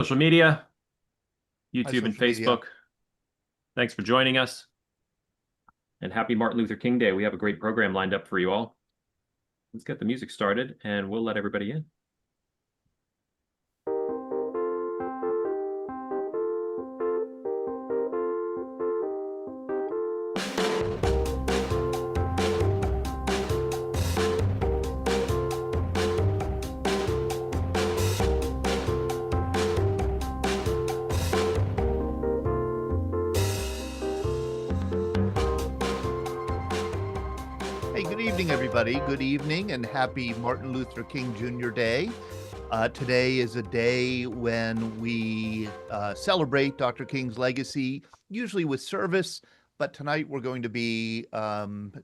Social media, Hi, YouTube and social media. Facebook. Thanks for joining us. And happy Martin Luther King Day. We have a great program lined up for you all. Let's get the music started and we'll let everybody in. Hey, good evening, everybody. Good evening and happy Martin Luther King Jr. Day. Today is a day when we celebrate Dr. King's legacy, usually with service, but tonight we're going to be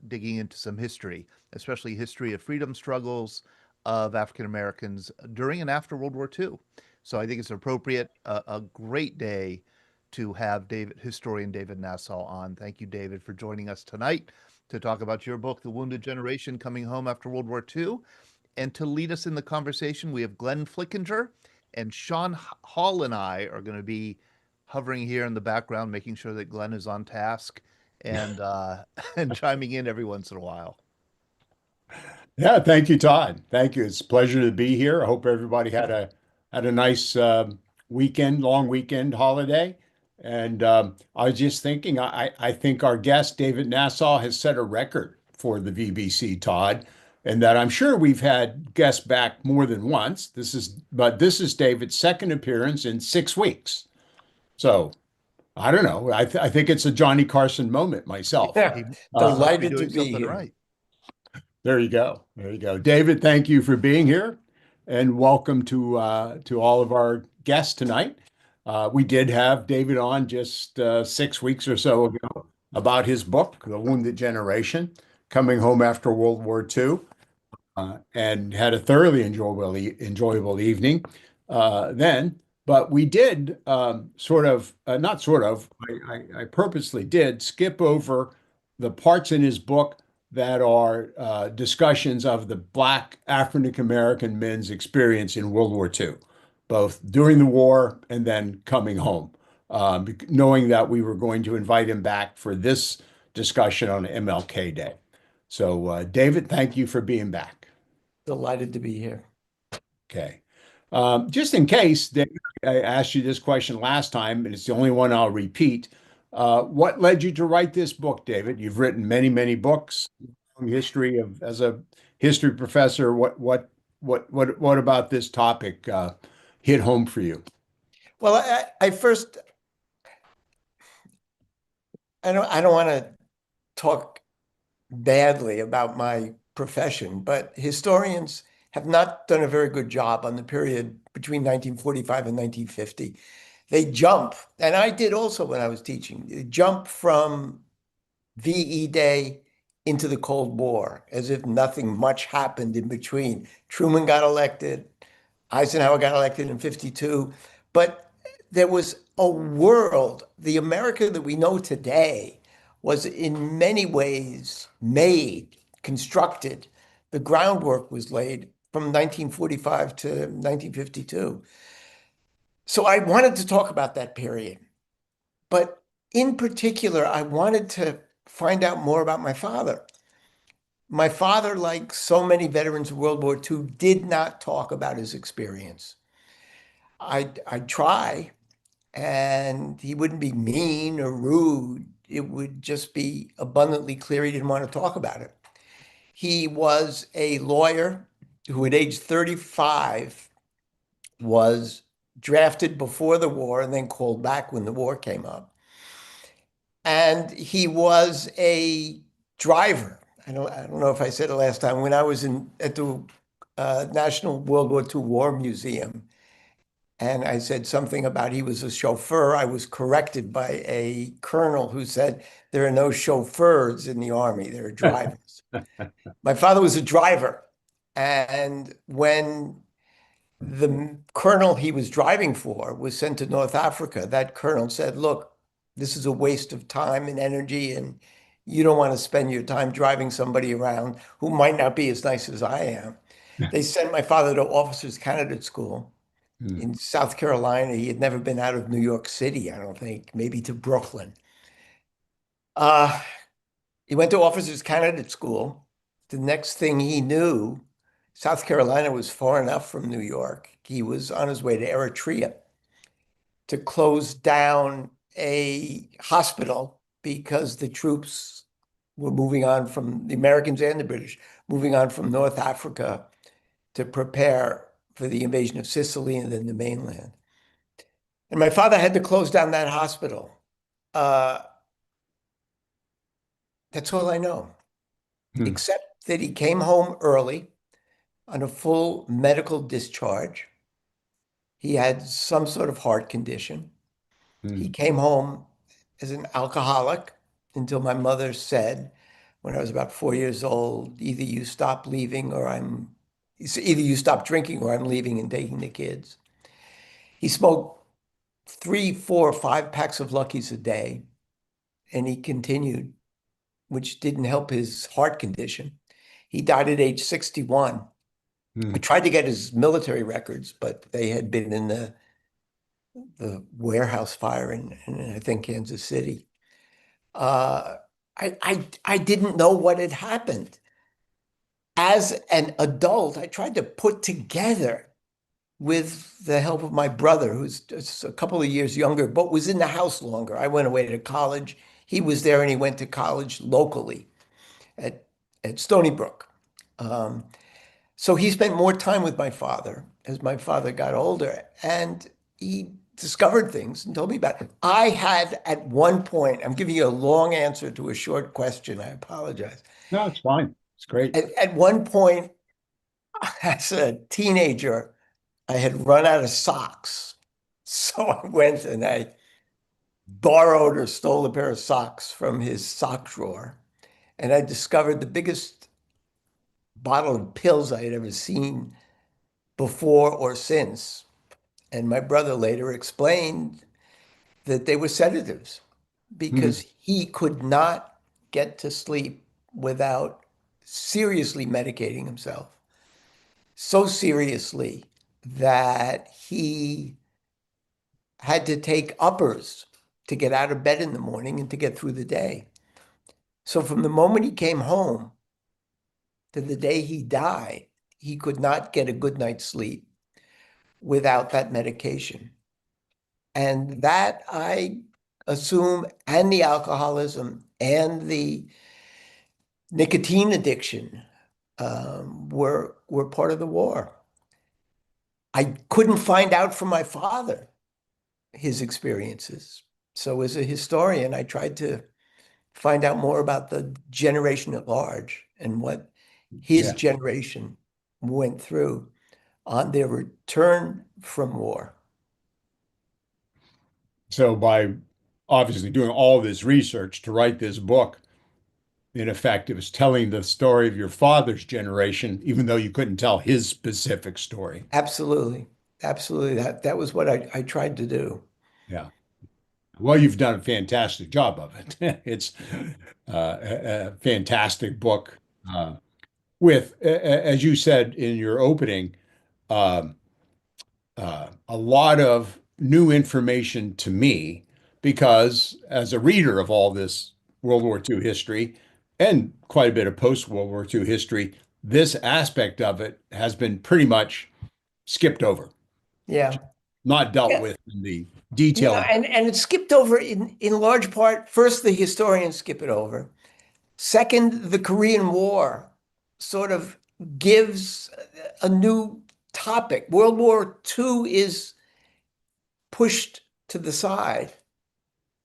digging into some history, especially history of freedom struggles of African Americans during and after World War II. So I think it's appropriate, a great day to have historian David Nasaw on. Thank you, David, for joining us tonight to talk about your book, The Wounded Generation, Coming Home After World War II. And to lead us in the conversation, we have Glenn Flickinger, and Sean Hall and I are going to be hovering here in the background, making sure that Glenn is on task and and chiming in every once in a while. Yeah, thank you, Todd. Thank you. It's a pleasure to be here. I hope everybody had a nice weekend, long weekend holiday. And I was just thinking, I think our guest David Nasaw has set a record for the VBC, Todd, and that I'm sure we've had guests back more than once. But this is David's second appearance in 6 weeks. So I don't know. I think it's a Johnny Carson moment myself. Yeah, He must be delighted to doing be something here. right. There you go. There you go. David, thank you for being here and welcome to all of our guests tonight. We did have David on just 6 weeks or so ago about his book, The Wounded Generation, Coming Home After World War II, and had a thoroughly enjoyable evening then. But we did not sort of, I purposely did skip over the parts in his book that are discussions of the Black African American men's experience in World War II, both during the war and then coming home, knowing that we were going to invite him back for this discussion on MLK Day. So, David, thank you for being back. Delighted to be here. Okay. Just in case, David, I asked you this question last time, and it's the only one I'll repeat. What led you to write this book, David? You've written many, many books, history of as a history professor. What about this topic hit home for you? Well, I first, I don't want to talk badly about my profession, but historians have not done a very good job on the period between 1945 and 1950. They jump, and I did also when I was teaching, they jump from VE Day into the Cold War as if nothing much happened in between. Truman got elected, Eisenhower got elected in 52, but there was a world, the America that we know today was in many ways made, constructed. The groundwork was laid from 1945 to 1952. So I wanted to talk about that period, but in particular, I wanted to find out more about my father. My father, like so many veterans of World War II, did not talk about his experience. I'd try, and he wouldn't be mean or rude. It would just be abundantly clear he didn't want to talk about it. He was a lawyer who, at age 35, was drafted before the war and then called back when the war came up. And he was a driver. I don't know if I said it last time. When I was at the National World War II War Museum, and I said something about he was a chauffeur, I was corrected by a colonel who said, there are no chauffeurs in the Army, there are drivers. My father was a driver. And when the colonel he was driving for was sent to North Africa, that colonel said, look, this is a waste of time and energy, and you don't want to spend your time driving somebody around who might not be as nice as I am. They sent my father to officers candidate school. Hmm. in South Carolina. He had never been out of New York City, I don't think, maybe to Brooklyn. Uh, he went to officers candidate school. The next thing he knew, South Carolina was far enough from New York. He was on his way to Eritrea to close down a hospital because the troops were moving on from the Americans and the British, moving on from North Africa to prepare for the invasion of Sicily and then the mainland. And my father had to close down that hospital. Uh, that's all I know, Hmm. except that he came home early on a full medical discharge. He had some sort of heart condition. He Hmm. came home as an alcoholic until my mother said, when I was about 4 years old, either you stop leaving or either you stop drinking or I'm leaving and taking the kids. He smoked 3, 4, 5 packs of Luckies a day, and he continued, which didn't help his heart condition. He died at age 61. Hmm. I tried to get his military records, but they had been in the warehouse fire in I think Kansas City. Uh, I didn't know what had happened. As an adult, I tried to put together with the help of my brother, who's just a couple of years younger, but was in the house longer. I went away to college. He was there and he went to college locally at, at Stony Brook. Um, so he spent more time with my father as my father got older, and he discovered things and told me about it. I had at one point, I'm giving you a long answer to a short question. I apologize. No, it's fine. It's great. At one point, as a teenager, I had run out of socks. So I went and I borrowed or stole a pair of socks from his sock drawer. And I discovered the biggest bottle of pills I had ever seen before or since. And my brother later explained that they were sedatives Hmm. because he could not get to sleep without seriously medicating himself. So seriously that he had to take uppers to get out of bed in the morning and to get through the day. So from the moment he came home to the day he died, he could not get a good night's sleep without that medication. And that I assume, and the alcoholism and the nicotine addiction were part of the war. I couldn't find out from my father his experiences. So as a historian, I tried to find out more about the generation at large and what his Yeah. generation went through on their return from war. So by obviously doing all this research to write this book, in effect, it was telling the story of your father's generation, even though you couldn't tell his specific story. Absolutely. Absolutely. That was what I tried to do. Yeah. Well, you've done a fantastic job of it. It's a fantastic book with, as you said in your opening, um, a lot of new information to me because as a reader of all this World War II history and quite a bit of post-World War II history, this aspect of it has been pretty much skipped over, Yeah. not dealt Yeah. with in the Yeah. detailed. And it's skipped over in large part. First, the historians skip it over. Second, the Korean War sort of gives a new topic. World War II is pushed to the side,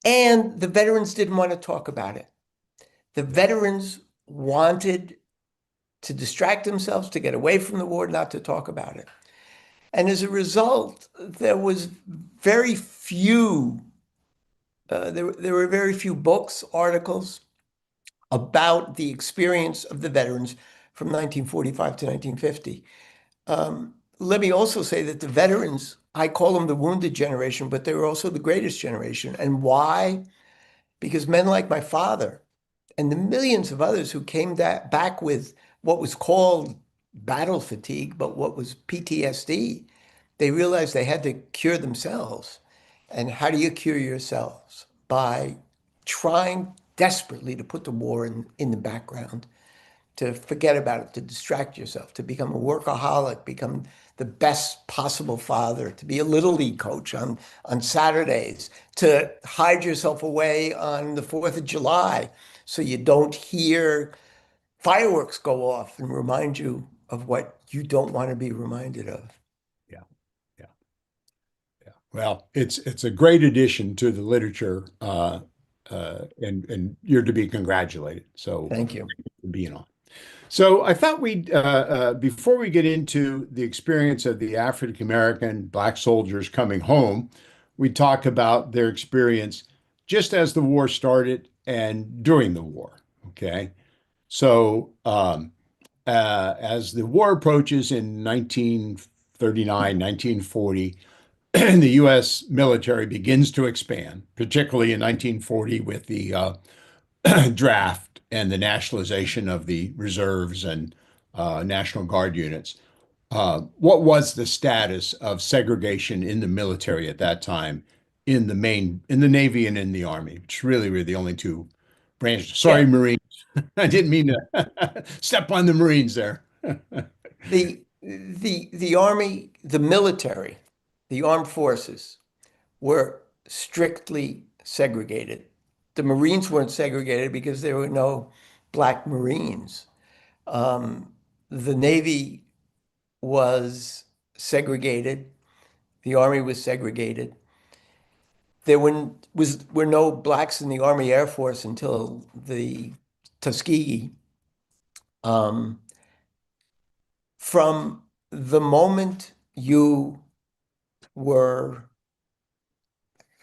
and the veterans didn't want to talk about it. The veterans wanted to distract themselves, to get away from the war, not to talk about it. And as a result, there was very few, there were very few books, articles about the experience of the veterans from 1945 to 1950. Let me also say that the veterans, I call them the wounded generation, but they were also the greatest generation. And why? Because men like my father and the millions of others who came back with what was called battle fatigue, but what was PTSD, they realized they had to cure themselves. And how do you cure yourselves? By trying desperately to put the war in the background, to forget about it, to distract yourself, to become a workaholic, become the best possible father, to be a little league coach on Saturdays, to hide yourself away on the 4th of July so you don't hear fireworks go off and remind you of what you don't want to be reminded of. Yeah, yeah, yeah. Well, it's a great addition to the literature, and you're to be congratulated. So Thank you. thank you for being on. So I thought we'd, before we get into the experience of the African American Black soldiers coming home, we talk about their experience just as the war started and during the war. Okay. So as the war approaches in 1939, 1940, the U.S. military begins to expand, particularly in 1940 with the draft and the nationalization of the reserves and National Guard units. What was the status of segregation in the military at that time in the Navy and in the Army, which really were the only two branches? Sorry, Yeah. Marines. I didn't mean to step on the Marines there. The Army, the military, the armed forces were strictly segregated. The Marines weren't segregated because there were no Black Marines. The Navy was segregated. The Army was segregated. There were no Blacks in the Army Air Force until the Tuskegee. From the moment you were,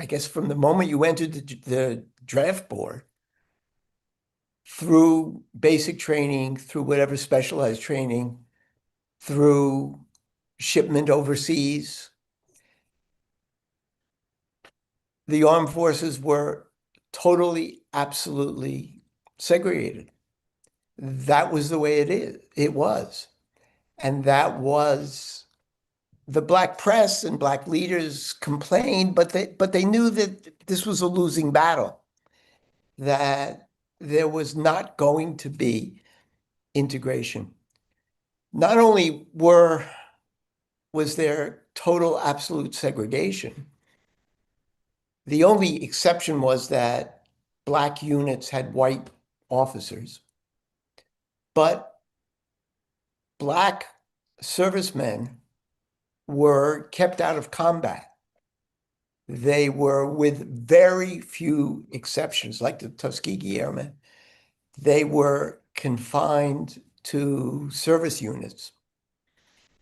I guess, from the moment you entered the draft board, through basic training, through whatever specialized training, through shipment overseas, the armed forces were totally, absolutely segregated. That was the way it was. And that was, the Black press and Black leaders complained, but they knew that this was a losing battle, that there was not going to be integration. Not only was there total absolute segregation, the only exception was that Black units had white officers, but Black servicemen were kept out of combat. They were, with very few exceptions, like the Tuskegee Airmen, they were confined to service units.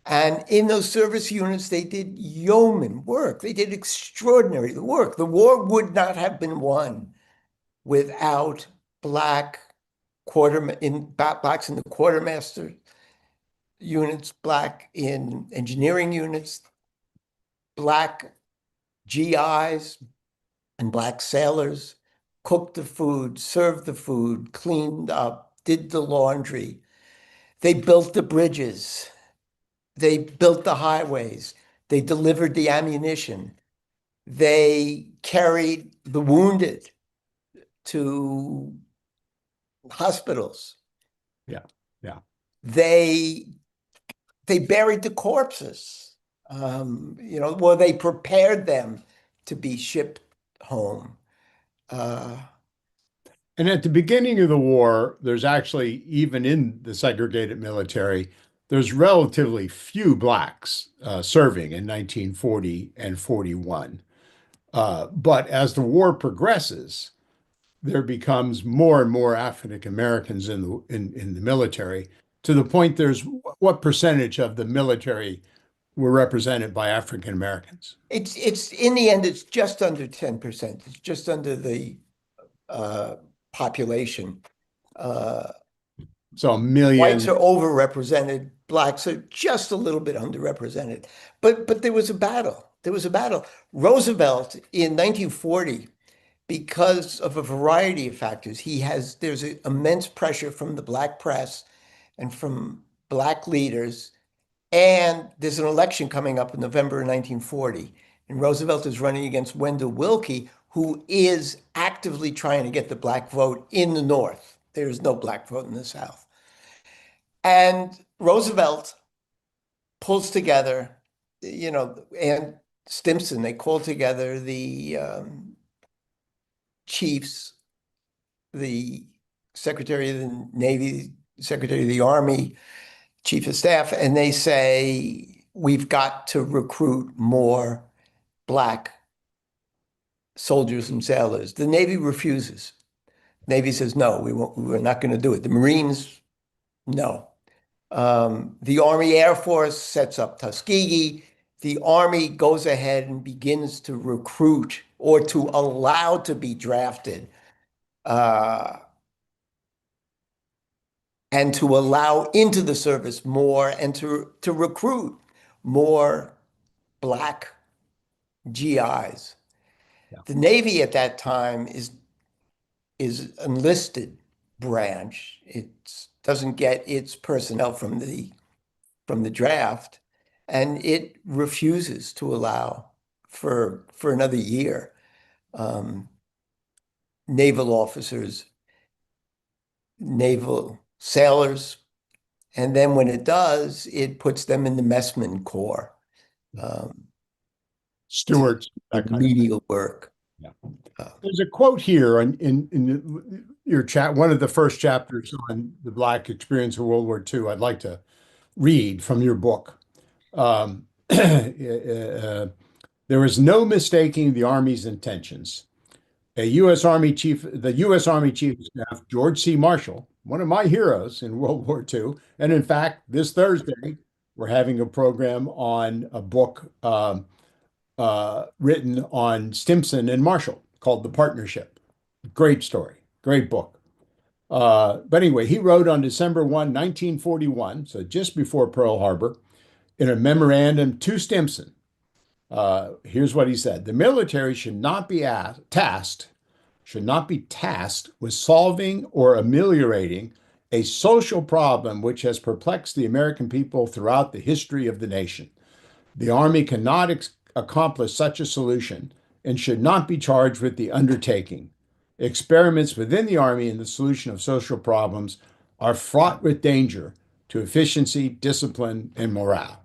And in those service units, they did yeoman work. They did extraordinary work. The war would not have been won without Blacks in the quartermaster units, Black in engineering units, Black GIs and Black sailors cooked the food, served the food, cleaned up, did the laundry. They built the bridges. They built the highways. They delivered the ammunition. They carried the wounded to hospitals. Yeah, yeah. They buried the corpses. Well, they prepared them to be shipped home. And at the beginning of the war, there's actually, even in the segregated military, there's relatively few Blacks serving in 1940 and 41. But as the war progresses, there becomes more and more African Americans in the military, to the point there's what percentage of the military were represented by African Americans? It's in the end, it's just under 10%. It's just under the population. So a million. Whites are overrepresented. Blacks are just a little bit underrepresented. But there was a battle. There was a battle. Roosevelt in 1940, because of a variety of factors, there's immense pressure from the Black press and from Black leaders And there's an election coming up in November of 1940. And Roosevelt is running against Wendell Willkie, who is actively trying to get the black vote in the North. There's no black vote in the South. And Roosevelt pulls together, and Stimson, they call together the chiefs, the Secretary of the Navy, Secretary of the Army, Chief of Staff, and they say, we've got to recruit more black soldiers and sailors. The Navy refuses. Navy says, no, we're not going to do it. The Marines, no. The Army Air Force sets up Tuskegee. The Army goes ahead and begins to recruit or to allow to be drafted and to allow into the service more and to recruit more black GIs. Yeah. The Navy at that time is enlisted branch. It doesn't get its personnel from the draft, and it refuses to allow for another year naval officers, naval sailors, and then when it does, it puts them in the messman corps. Stewards, that kind of thing. Remedial work. Yeah. There's a quote here in your chat, one of the first chapters on the Black experience of World War II. I'd like to read from your book. There was no mistaking the Army's intentions. The U.S. Army Chief of Staff, George C. Marshall, one of my heroes in World War II, and in fact, this Thursday, we're having a program on a book written on Stimson and Marshall called The Partnership. Great story, great book. But anyway, he wrote on December 1, 1941, so just before Pearl Harbor, in a memorandum to Stimson. Here's what he said. The military should not be tasked with solving or ameliorating a social problem which has perplexed the American people throughout the history of the nation. The Army cannot accomplish such a solution and should not be charged with the undertaking. Experiments within the Army in the solution of social problems are fraught with danger to efficiency, discipline, and morale.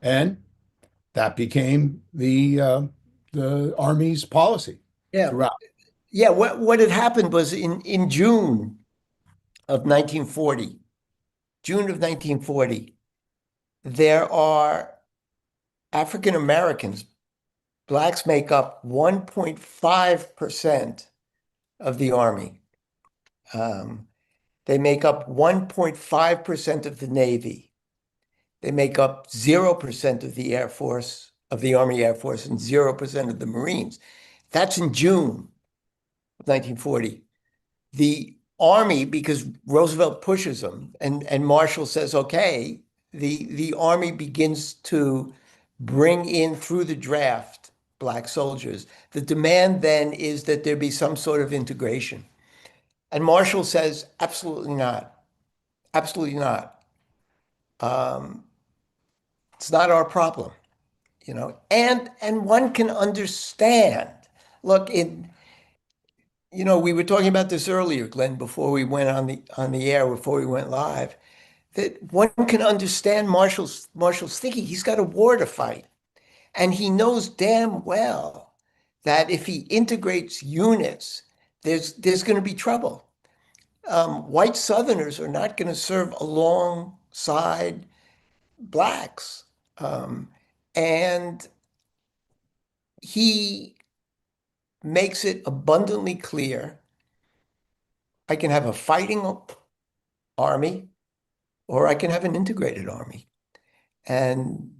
And that became the Army's policy throughout. Yeah, what had happened was in June of 1940, there are African Americans, blacks make up 1.5% of the Army. They make up 1.5% of the Navy. They make up 0% of the Air Force, of the Army Air Force, and 0% of the Marines. That's in June of 1940. The Army, because Roosevelt pushes them, and Marshall says, okay, the Army begins to bring in through the draft black soldiers. The demand then is that there be some sort of integration. And Marshall says, absolutely not. Absolutely not. It's not our problem, and one can understand. Look, we were talking about this earlier, Glenn, before we went on the air, before we went live, that one can understand Marshall's thinking. He's got a war to fight, and he knows damn well that if he integrates units, there's going to be trouble. White Southerners are not going to serve alongside blacks. And he makes it abundantly clear, I can have a fighting army or I can have an integrated army. And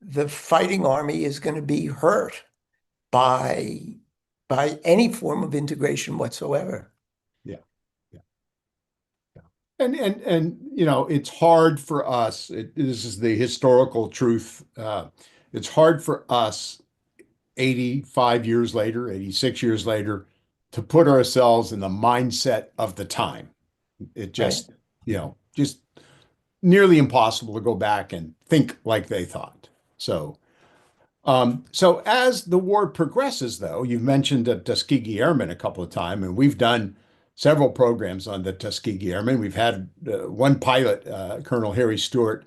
the fighting army is going to be hurt by any form of integration whatsoever. And it's hard for us. This is the historical truth. It's hard for us 85 years later, 86 years later, to put ourselves in the mindset of the time. It just, Right. just nearly impossible to go back and think like they thought. So as the war progresses, though, you've mentioned the Tuskegee Airmen a couple of times, and we've done several programs on the Tuskegee Airmen. We've had one pilot, Colonel Harry Stewart,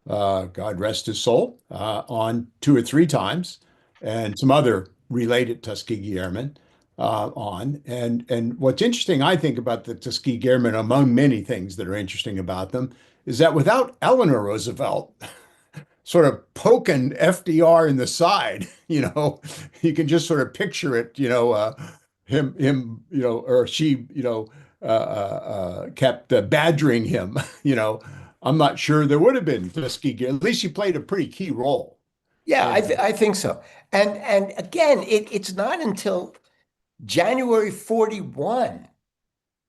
God rest his soul, on 2 or 3 times, and some other related Tuskegee Airmen on. And what's interesting, I think, about the Tuskegee Airmen, among many things that are interesting about them, is that without Eleanor Roosevelt sort of poking FDR in the side, you can just sort of picture it, him, or she, kept badgering him, I'm not sure there would have been Tuskegee. At least she played a pretty key role. Yeah, And I think so. And again, it's not until January 41,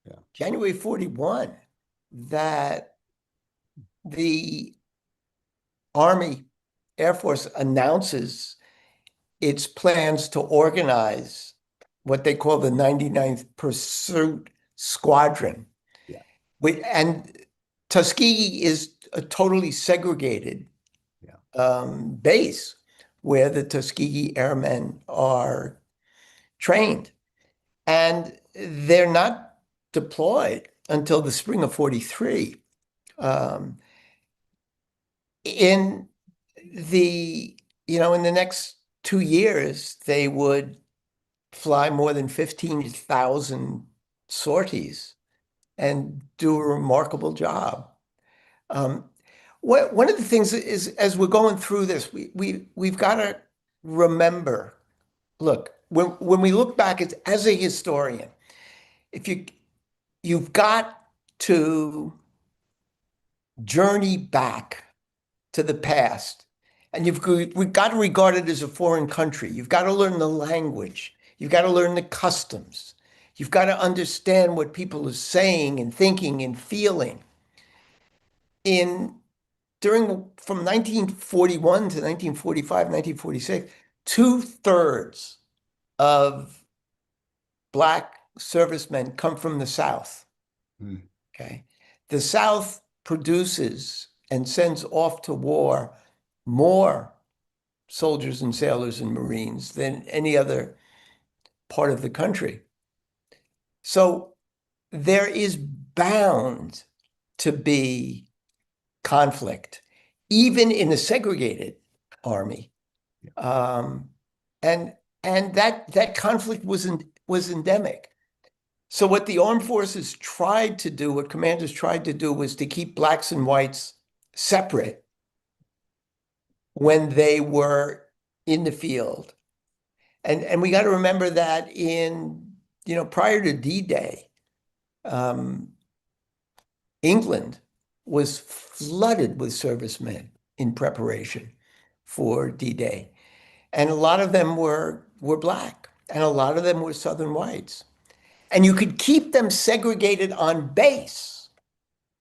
Yeah. January 41, that the Army Air Force announces its plans to organize what they call the 99th Pursuit Squadron. Yeah. And Tuskegee is a totally segregated base where the Tuskegee Airmen are trained. And they're not deployed until the spring of 43. In in the next 2 years, they would fly more than 15,000 sorties and do a remarkable job. One of the things is, as we're going through this, we've got to remember, look, when we look back as a historian, if you've got to journey back to the past, and we've got to regard it as a foreign country. You've got to learn the language. You've got to learn the customs. You've got to understand what people are saying and thinking and feeling. From 1941 to 1945, 1946, 2/3 of Black servicemen come from the South. Okay. The South produces and sends off to war more soldiers and sailors and Marines than any other part of the country. So there is bound to be conflict, even in a segregated army. And that conflict was endemic. So what the armed forces tried to do, what commanders tried to do, was to keep blacks and whites separate when they were in the field. And we got to remember that prior to D-Day, England was flooded with servicemen in preparation for D-Day. And a lot of them were black, and a lot of them were Southern whites. And you could keep them segregated on base,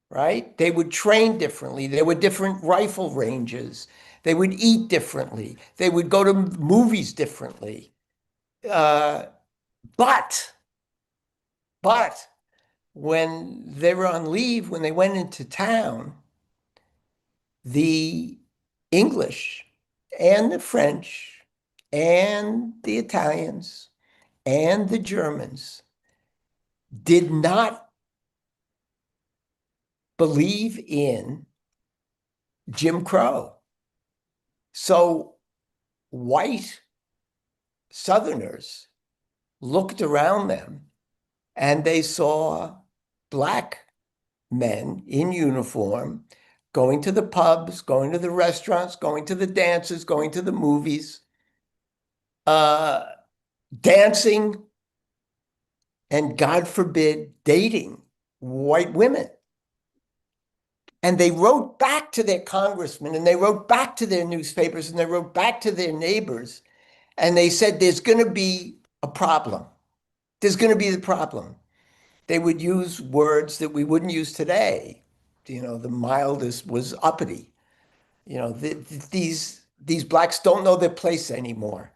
right? They would train differently. There were different rifle ranges. They would eat differently. They would go to movies differently. But when they were on leave, when they went into town, the English and the French and the Italians and the Germans did not believe in Jim Crow. So white Southerners looked around them and they saw black men in uniform going to the pubs, going to the restaurants, going to the dances, going to the movies, dancing, and God forbid, dating white women. And they wrote back to their congressmen, and they wrote back to their newspapers, and they wrote back to their neighbors, and they said, there's going to be a problem. There's going to be the problem. They would use words that we wouldn't use today. The mildest was uppity. These blacks don't know their place anymore.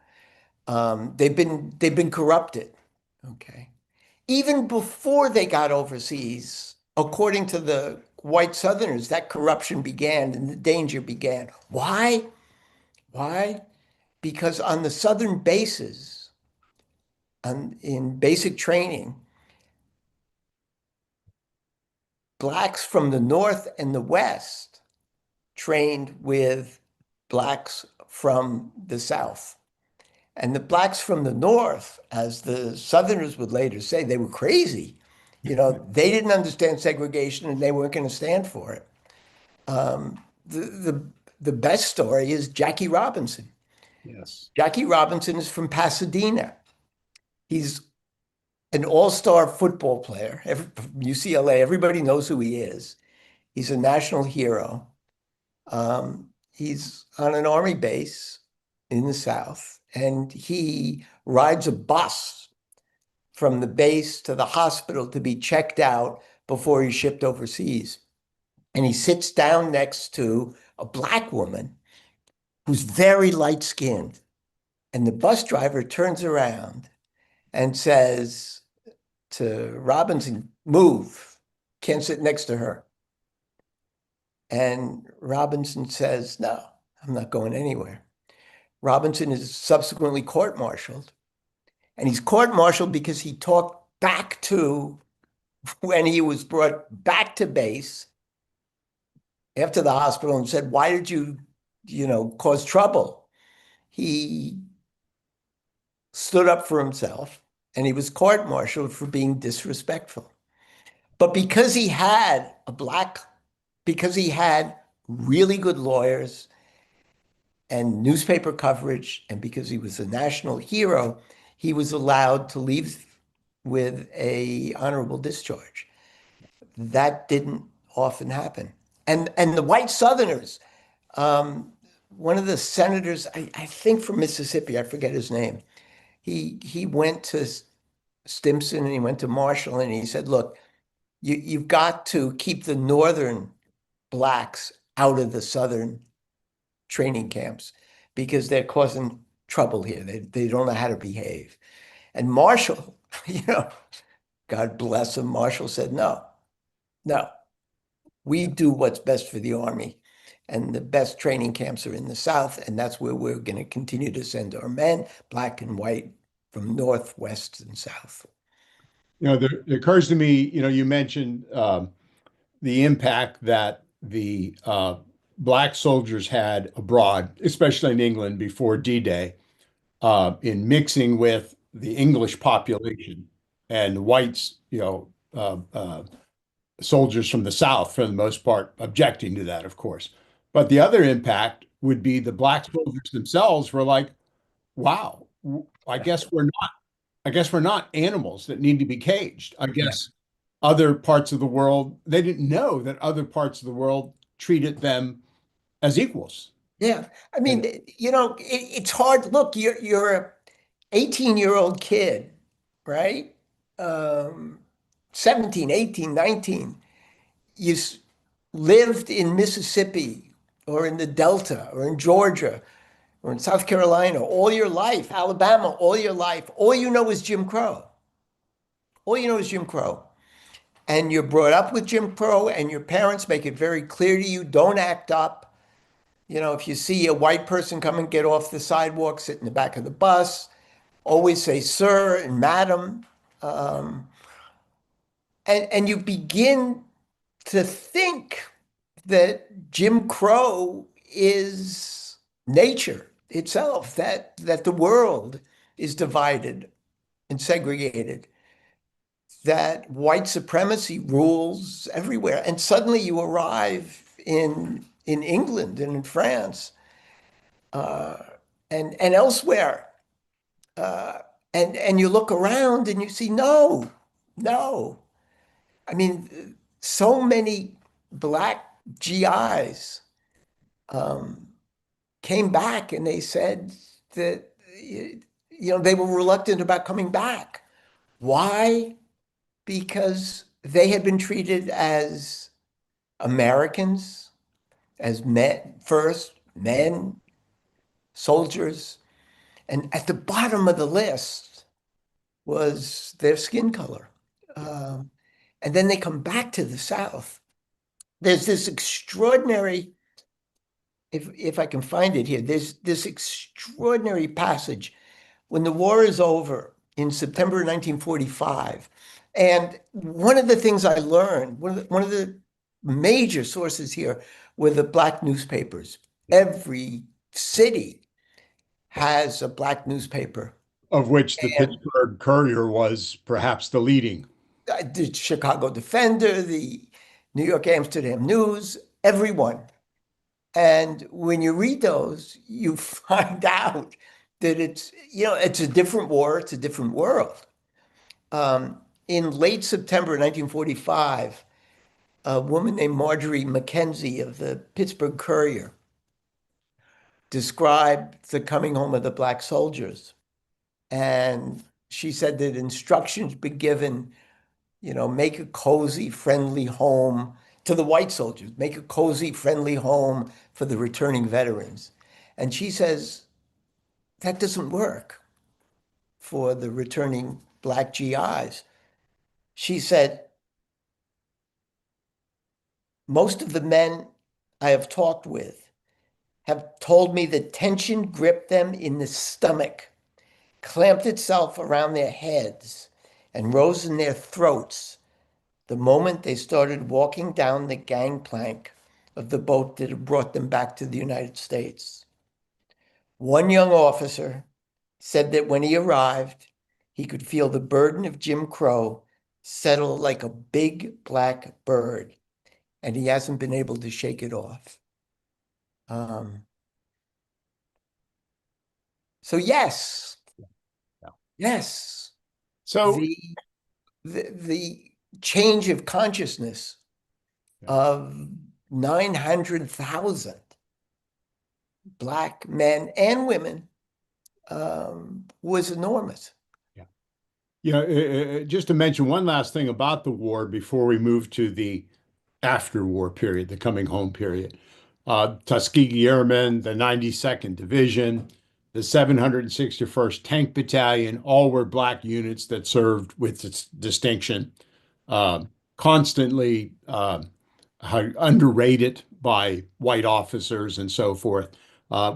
They've been corrupted. Okay. Even before they got overseas, according to the white Southerners, that corruption began and the danger began. Why? Why? Because on the Southern bases, in basic training, blacks from the North and the West trained with blacks from the South. And the blacks from the North, as the Southerners would later say, they were crazy. They didn't understand segregation and they weren't going to stand for it. The best story is Jackie Robinson. Yes. Jackie Robinson is from Pasadena. He's an all-star football player from UCLA. Everybody knows who he is. He's a national hero. He's on an army base in the South, and he rides a bus from the base to the hospital to be checked out before he's shipped overseas. And he sits down next to a black woman who's very light-skinned. And the bus driver turns around and says to Robinson, "Move, can't sit next to her." And Robinson says, "No, I'm not going anywhere." Robinson is subsequently court-martialed. And he's court-martialed because he talked back to when he was brought back to base after the hospital and said, "Why did you cause trouble?" He stood up for himself and he was court-martialed for being disrespectful. But because he had really good lawyers and newspaper coverage, and because he was a national hero, he was allowed to leave with a honorable discharge. That didn't often happen. And the white Southerners, one of the senators, I think from Mississippi, I forget his name, he went to Stimson and he went to Marshall and he said, "Look, you've got to keep the Northern blacks out of the Southern training camps because they're causing trouble here. They don't know how to behave." And Marshall, God bless him, Marshall said, "No, we do what's best for the Army. And the best training camps are in the South, and that's where we're going to continue to send our men, black and white, from North, West, and South." It occurs to me, you mentioned the impact that the black soldiers had abroad, especially in England before D-Day, in mixing with the English population and whites, soldiers from the South, for the most part, objecting to that, of course. But the other impact would be the black soldiers themselves were like, "Wow, I guess we're not animals that need to be caged." I guess other parts of the world, they didn't know that other parts of the world treated them as equals. Yeah. I mean, it's hard. Look, you're a 18-year-old kid, right? 17, 18, 19. You lived in Mississippi or in the Delta or in Georgia or in South Carolina all your life, Alabama all your life. All you know is Jim Crow. All you know is Jim Crow. And you're brought up with Jim Crow, and your parents make it very clear to you, don't act up. If you see a white person come and get off the sidewalk, sit in the back of the bus, always say "sir" and "madam." And you begin to think that Jim Crow is nature itself, that the world is divided and segregated, that white supremacy rules everywhere. And suddenly you arrive in England and in France and elsewhere. And you look around and you see, no. I mean, so many black GIs came back and they said that, they were reluctant about coming back. Why? Because they had been treated as Americans, as men, soldiers. And at the bottom of the list was their skin color. And then they come back to the South there's this extraordinary, if I can find it here, there's this extraordinary passage when the war is over in September 1945. And one of the things I learned, one of the major sources here were the black newspapers. Every city has a black newspaper. Of which the And Pittsburgh Courier was perhaps the leading. the Chicago Defender, the New York Amsterdam News, everyone. And when you read those, you find out that it's a different war, it's a different world. In late September 1945, a woman named Marjorie Mackenzie of the Pittsburgh Courier described the coming home of the black soldiers. And she said that instructions be given, make a cozy, friendly home to the white soldiers, make a cozy, friendly home for the returning veterans. And she says, that doesn't work for the returning black GIs. She said, most of the men I have talked with have told me that tension gripped them in the stomach, clamped itself around their heads, and rose in their throats the moment they started walking down the gangplank of the boat that had brought them back to the United States. One young officer said that when he arrived, he could feel the burden of Jim Crow settle like a big black bird, and he hasn't been able to shake it off. So yes, Yeah. yes, So the change of consciousness of 900,000 black men and women was enormous. just to mention one last thing about the war before we move to the after-war period, the coming home period. Tuskegee Airmen, the 92nd Division, the 761st Tank Battalion, all were black units that served with distinction, constantly underrated by white officers and so forth.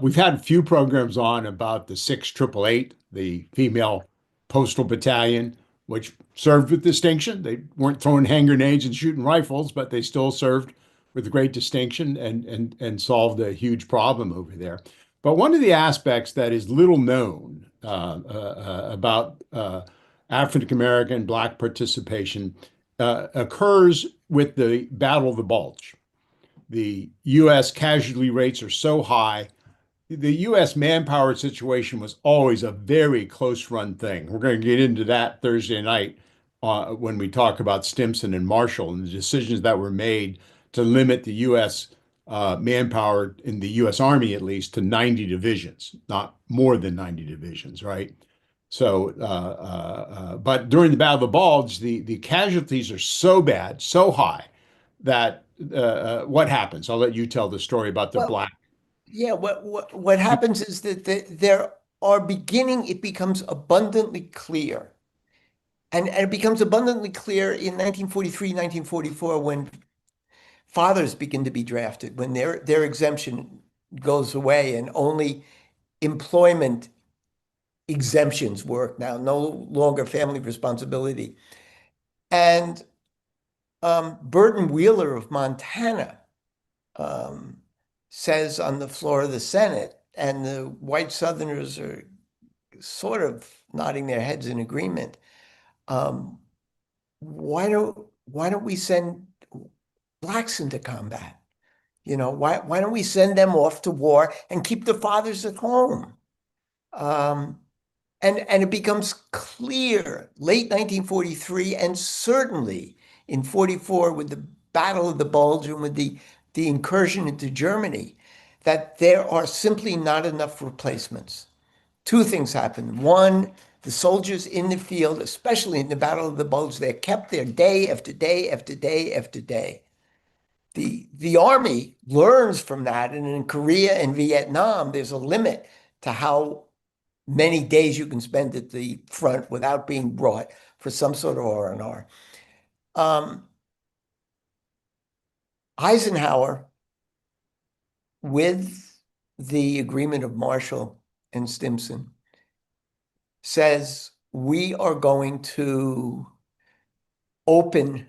We've had a few programs on about the 6888, the female postal battalion, which served with distinction. They weren't throwing hand grenades and shooting rifles, but they still served with great distinction and solved a huge problem over there. But one of the aspects that is little known about African American black participation occurs with the Battle of the Bulge. The U.S. casualty rates are so high. The U.S. manpower situation was always a very close run thing. We're going to get into that Thursday night when we talk about Stimson and Marshall and the decisions that were made to limit the U.S. Manpower in the U.S. Army, at least, to 90 divisions, not more than 90 divisions, right? So, but during the Battle of the Bulge, the casualties are so bad, so high, that what happens? I'll let you tell the story about the black. Yeah, what happens is that it becomes abundantly clear. And it becomes abundantly clear in 1943, 1944, when fathers begin to be drafted, when their exemption goes away and only employment exemptions work now, no longer family responsibility. And Burton Wheeler of Montana says on the floor of the Senate, and the white Southerners are sort of nodding their heads in agreement. Why don't we send blacks into combat? Why don't we send them off to war and keep the fathers at home? And it becomes clear late 1943 and certainly in 44 with the Battle of the Bulge and with the incursion into Germany that there are simply not enough replacements. Two things happen. One, the soldiers in the field, especially in the Battle of the Bulge, they're kept there day after day after day after day. The Army learns from that, and in Korea and Vietnam, there's a limit to how many days you can spend at the front without being brought for some sort of R&R. Eisenhower, with the agreement of Marshall and Stimson, says we are going to open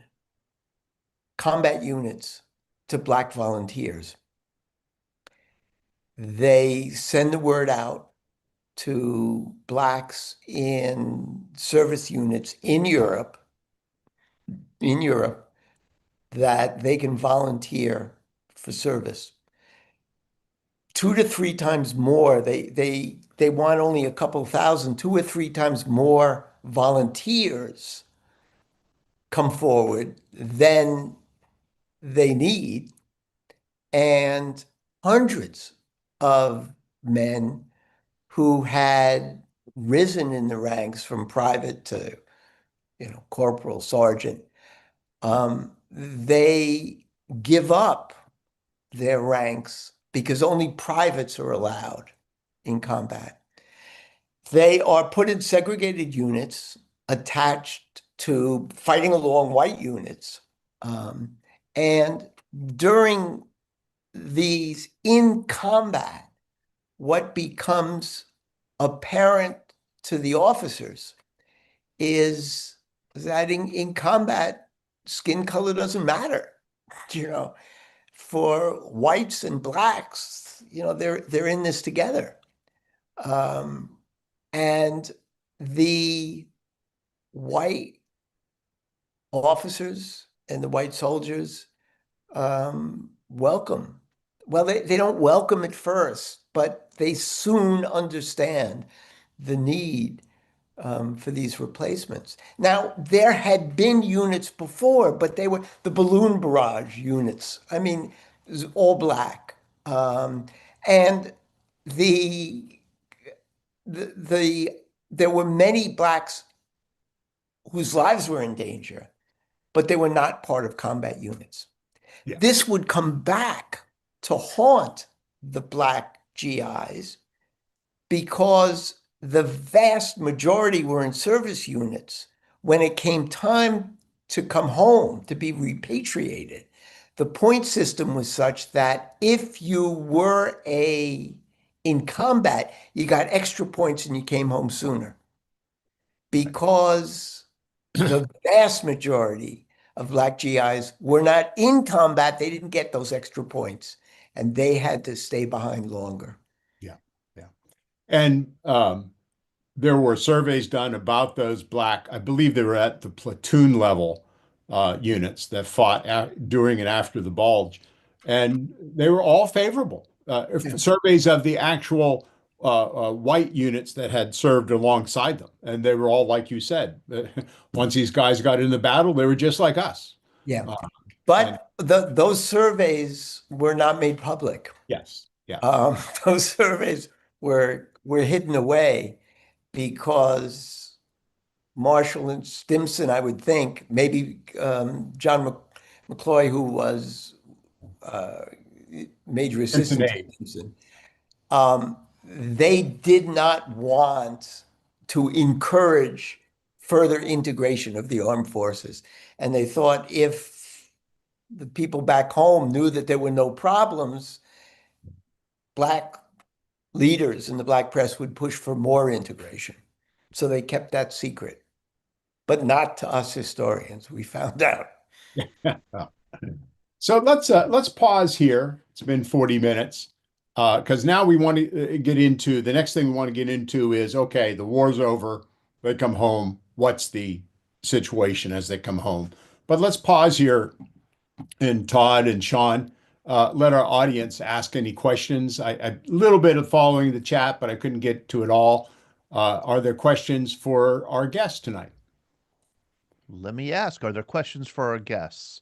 combat units to Black volunteers. They send the word out to Blacks in service units in Europe, that they can volunteer for service. 2 to 3 times more. They want only a couple thousand, 2 or 3 times more volunteers come forward than they need, and hundreds of men who had risen in the ranks from private to, corporal, sergeant, they give up their ranks because only privates are allowed in combat. They are put in segregated units attached to fighting along white units. And during these in combat, what becomes apparent to the officers is that in combat, skin color doesn't matter. For whites and Blacks, they're in this together. And the white officers and the white soldiers welcome. Well, they don't welcome at first, but they soon understand the need for these replacements. Now, there had been units before, but they were the balloon barrage units. I mean, it was all Black. And there were many Blacks whose lives were in danger, but they were not part of combat units. Yeah. This would come back to haunt the Black GIs because the vast majority were in service units. When it came time to come home, to be repatriated, the point system was such that if you were in combat, you got extra points and you came home sooner. Because the vast majority of Black GIs were not in combat, they didn't get those extra points, and they had to stay behind longer. Yeah. And there were surveys done about those Black, I believe they were at the platoon level units that fought during and after the bulge, and they were all favorable. Surveys of the actual white units that had served alongside them, and they were all, like you said, once these guys got in the battle, they were just like us. Yeah. But those surveys were not made public. Yes. Yeah. Those surveys were hidden away because Marshall and Stimson, I would think, maybe John McCloy, who was major assistant to Stimson, they did not want to encourage further integration of the armed forces. And they thought if the people back home knew that there were no problems, Black leaders in the Black press would push for more integration. So they kept that secret, but not to us historians, we found out. So let's pause here. It's been 40 minutes because now we want to get into the next thing we want to get into is, okay, the war's over. They come home. What's the situation as they come home? But let's pause here, and Todd and Sean, let our audience ask any questions. A little bit of following the chat, but I couldn't get to it all. Are there questions for our guests tonight? Let me ask, are there questions for our guests?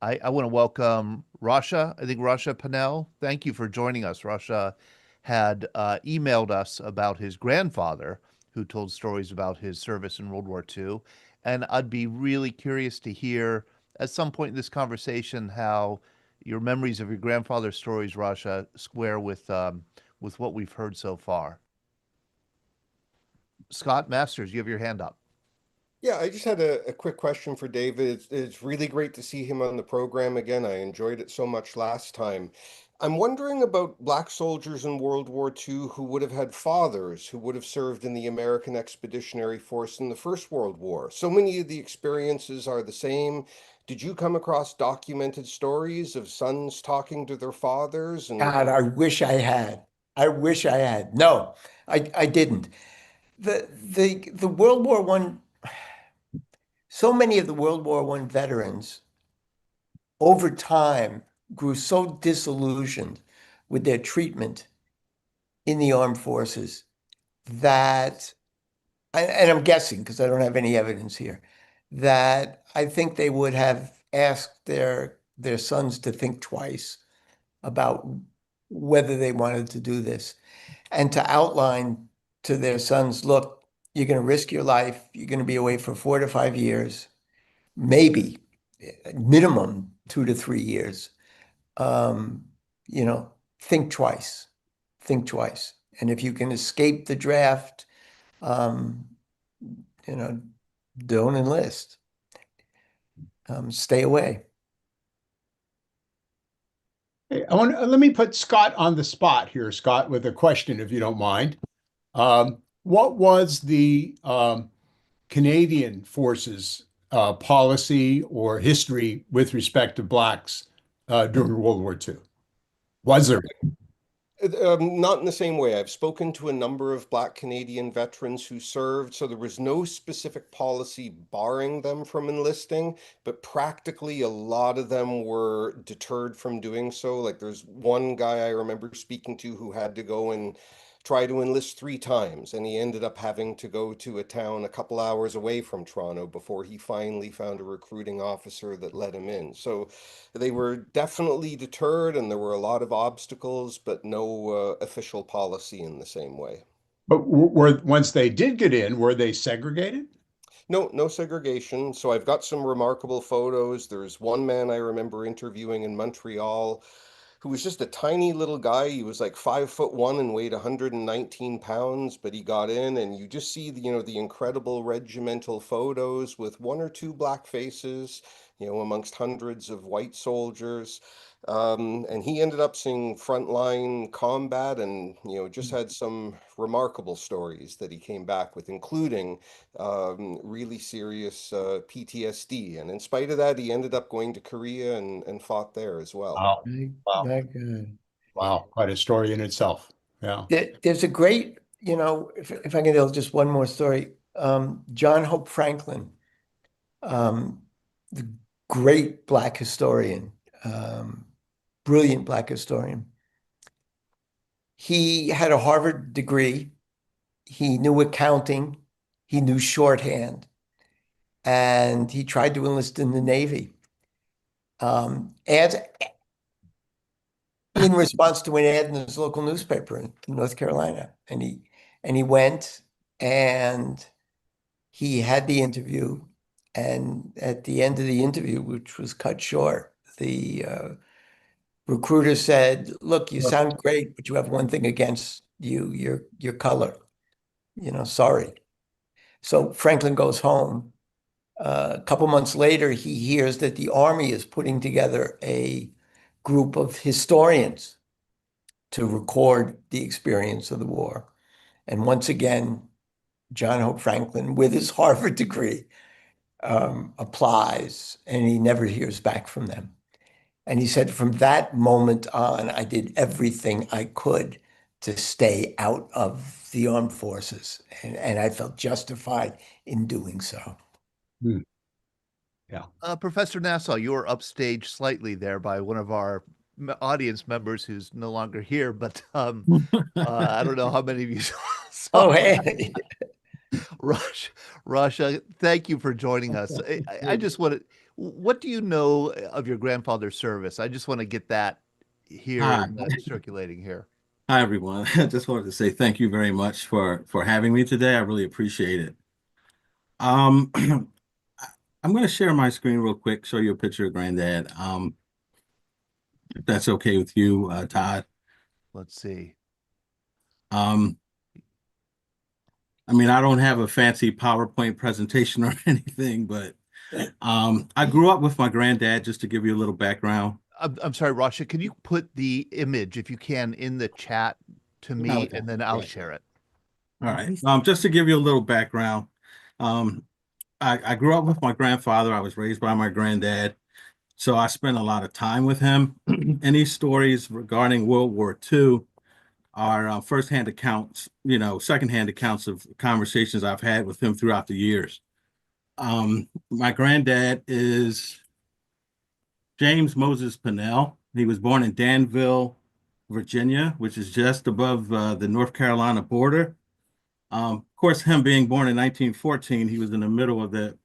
I want to welcome Rasha. I think Rasha Panel. Thank you for joining us. Rasha had emailed us about his grandfather who told stories about his service in World War II. And I'd be really curious to hear at some point in this conversation how your memories of your grandfather's stories, Rasha, square with what we've heard so far. Scott Masters, you have your hand up. Yeah, I just had a quick question for David. It's really great to see him on the program again. I enjoyed it so much last time. I'm wondering about Black soldiers in World War II who would have had fathers who would have served in the American Expeditionary Force in the First World War. So many of the experiences are the same. Did you come across documented stories of sons talking to their fathers? And God, I wish I had. I wish I had. No, I didn't. The World War One, so many of the World War One veterans over time grew so disillusioned with their treatment in the armed forces that, and I'm guessing because I don't have any evidence here, that I think they would have asked their sons to think twice about whether they wanted to do this and to outline to their sons, look, you're going to risk your life. You're going to be away for 4 to 5 years, maybe minimum 2 to 3 years. Um, you know, think twice, think twice. And if you can escape the draft, um, you know, don't enlist. Stay away. Hey, let me put Scott on the spot here, Scott, with a question, if you don't mind. What was the Canadian Forces policy or history with respect to blacks during World War II? Was there? Not in the same way. I've spoken to a number of Black Canadian veterans who served, so there was no specific policy barring them from enlisting, but practically a lot of them were deterred from doing so. Like there's one guy I remember speaking to who had to go and try to enlist 3 times, and he ended up having to go to a town a couple hours away from Toronto before he finally found a recruiting officer that let him in. So they were definitely deterred, and there were a lot of obstacles, but no official policy in the same way. But were once they did get in, were they segregated? No, no segregation. So I've got some remarkable photos. There's one man I remember interviewing in Montreal who was just a tiny little guy. He was like 5'1" and weighed 119 pounds, but he got in, and you just see the incredible regimental photos with one or two black faces, amongst hundreds of white soldiers. And he ended up seeing frontline combat and, just had some remarkable stories that he came back with, including really serious PTSD. And in spite of that, he ended up going to Korea and fought there as well. Wow. Wow. My God. Wow. Quite a story in itself. Yeah. There's a great, if I can tell just one more story, John Hope Franklin, the great Black historian, brilliant Black historian. He had a Harvard degree. He knew accounting. He knew shorthand. And he tried to enlist in the Navy. And in response to an ad in his local newspaper in North Carolina. And he went and he had the interview. And at the end of the interview, which was cut short, the recruiter said, look, you sound great, but you have one thing against you, your color. Sorry. So Franklin goes home. A couple months later, he hears that the Army is putting together a group of historians to record the experience of the war. And once again, John Hope Franklin, with his Harvard degree, applies, and he never hears back from them. And he said, from that moment on, I did everything I could to stay out of the armed forces. And I felt justified in doing so. Yeah. Professor Nasaw, you were upstaged slightly there by one of our audience members who's no longer here, but I don't know how many of you saw. Oh, hey. Russia, thank you for joining us. I just want to, what do you know of your grandfather's service? I just want to get that here Hi. circulating here. Hi, everyone. I just wanted to say thank you very much for having me today. I really appreciate it. Um, I'm going to share my screen real quick, show you a picture of Granddad. If that's okay with you, Todd. Let's see. Um, I mean, I don't have a fancy PowerPoint presentation or anything, but I grew up with my granddad, just to give you a little background. I'm sorry, Rasha, can you put the image, if you can, in the chat to me, Okay. and then I'll Yeah. share it. All right. Just to give you a little background, um, I grew up with my grandfather. I was raised by my granddad. So I spent a lot of time with him. Any stories regarding World War II are firsthand accounts, secondhand accounts of conversations I've had with him throughout the years. My granddad is James Moses Pennell. He was born in Danville, Virginia, which is just above the North Carolina border. Of course, him being born in 1914, he was in the middle of the,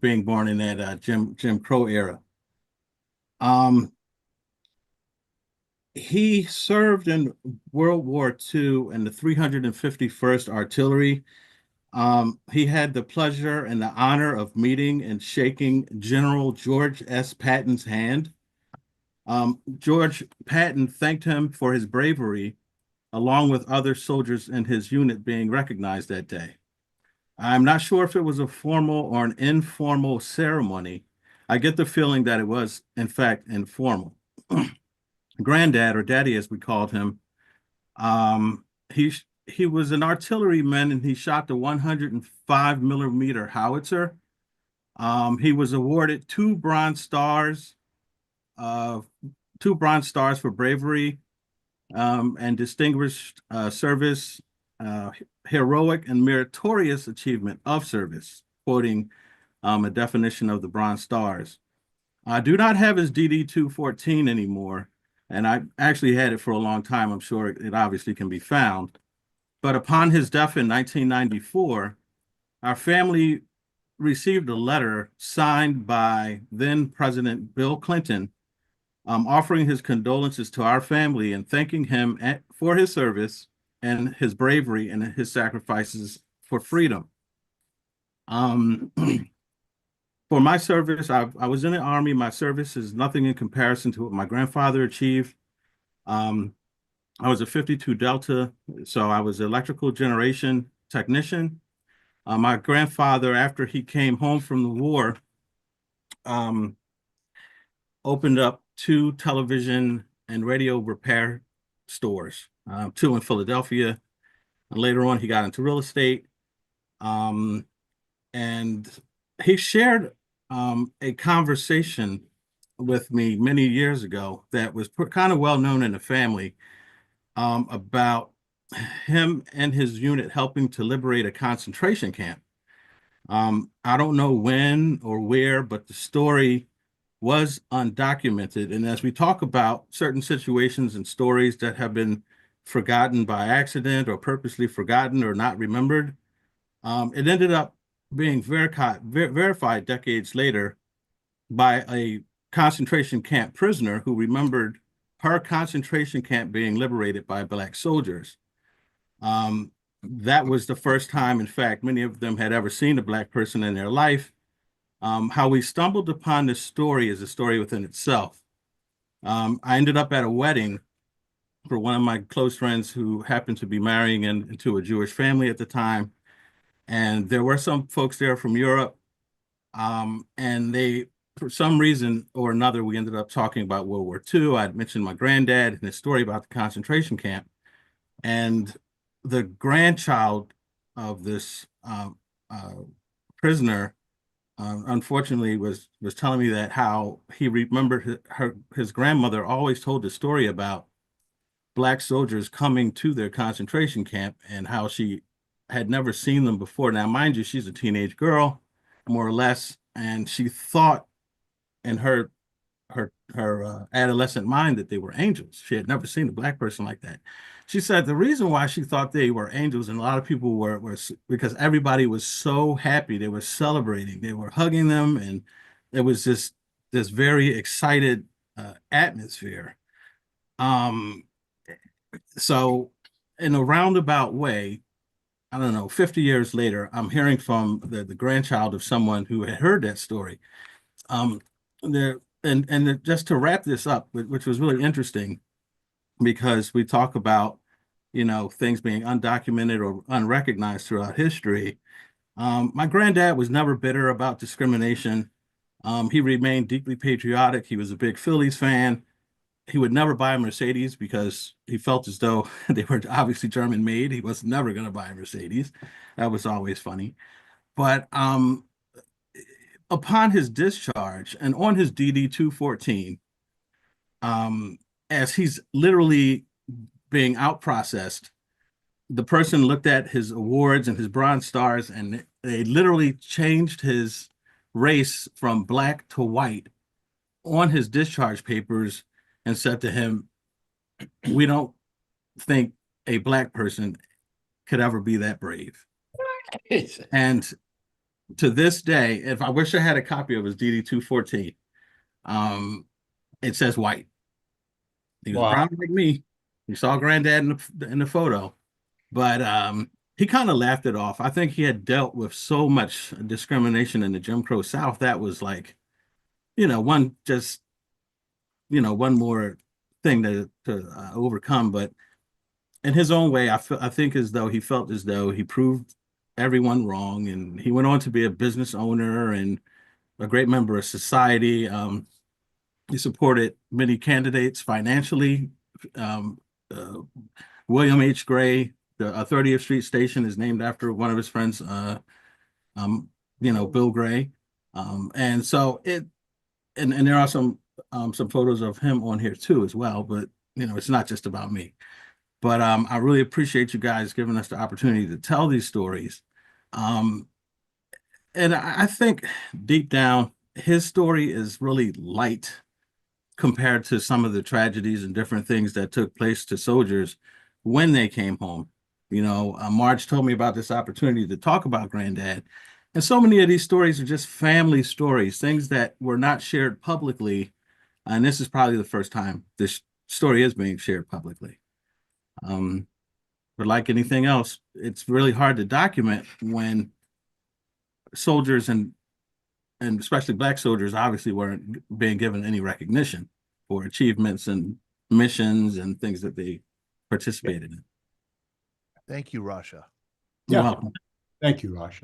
being born in that Jim Crow era. He served in World War II in the 351st Artillery. He had the pleasure and the honor of meeting and shaking General George S. Patton's hand. George Patton thanked him for his bravery, along with other soldiers in his unit being recognized that day. I'm not sure if it was a formal or an informal ceremony. I get the feeling that it was, in fact, informal. Granddad, or Daddy as we called him, um, he he was an artilleryman and he shot the 105 millimeter howitzer. He was awarded uh, two bronze stars for bravery and distinguished service, heroic and meritorious achievement of service, quoting a definition of the Bronze Stars. I do not have his DD-214 anymore, and I actually had it for a long time. I'm sure it obviously can be found. But upon his death in 1994, our family received a letter signed by then President Bill Clinton, offering his condolences to our family and thanking him for his service and his bravery and his sacrifices for freedom. For my service, I was in the Army. My service is nothing in comparison to what my grandfather achieved. I was a 52 Delta, so I was an electrical generation technician. My grandfather, after he came home from the war, opened up two television and radio repair stores, two in Philadelphia. And later on, he got into real estate. And he shared a conversation with me many years ago that was kind of well known in the family about him and his unit helping to liberate a concentration camp. I don't know when or where, but the story was undocumented. And as we talk about certain situations and stories that have been forgotten by accident or purposely forgotten or not remembered, it ended up being verified decades later by a concentration camp prisoner who remembered her concentration camp being liberated by Black soldiers. That was the first time, in fact, many of them had ever seen a Black person in their life. How we stumbled upon this story is a story within itself. I ended up at a wedding for one of my close friends who happened to be marrying into a Jewish family at the time. And there were some folks there from Europe. And they, for some reason or another, we ended up talking about World War II. I'd mentioned my granddad and his story about the concentration camp. And the grandchild of this prisoner, unfortunately, was telling me that how he remembered his grandmother always told the story about Black soldiers coming to their concentration camp and how she had never seen them before. Now, mind you, she's a teenage girl, more or less, and she thought in her adolescent mind that they were angels. She had never seen a Black person like that. She said the reason why she thought they were angels, and a lot of people were because everybody was so happy. They were celebrating. They were hugging them, and it was just this very excited atmosphere. So in a roundabout way, I don't know, 50 years later, I'm hearing from the grandchild of someone who had heard that story. Just to wrap this up, which was really interesting, because we talk about things being undocumented or unrecognized throughout history. My granddad was never bitter about discrimination. He remained deeply patriotic. He was a big Phillies fan. He would never buy a Mercedes because he felt as though they were obviously German made. He was never going to buy a Mercedes. That was always funny. But upon his discharge and on his DD 214, as he's literally being out processed, the person looked at his awards and his Bronze Stars, and they literally changed his race from black to white on his discharge papers and said to him, "We don't think a black person could ever be that brave." And to this day, if I wish I had a copy of his DD 214, it says white. He was brown like me. You saw Granddad in the photo, but he kind of laughed it off. I think he had dealt with so much discrimination in the Jim Crow South that was like, one more thing to overcome. But in his own way, I think as though he felt as though he proved everyone wrong, and he went on to be a business owner and a great member of society. He supported many candidates financially. William H. Gray, the 30th Street station is named after one of his friends, Bill Gray. And so and there are some photos of him on here too as well, but it's not just about me. But I really appreciate you guys giving us the opportunity to tell these stories. And I think deep down, his story is really light compared to some of the tragedies and different things that took place to soldiers when they came home. Marge told me about this opportunity to talk about Granddad. And so many of these stories are just family stories, things that were not shared publicly. And this is probably the first time this story is being shared publicly. But like anything else, it's really hard to document when soldiers and especially Black soldiers obviously weren't being given any recognition for achievements and missions and things that they participated in. Thank you, Rasha. You're welcome. Thank you, Rasha.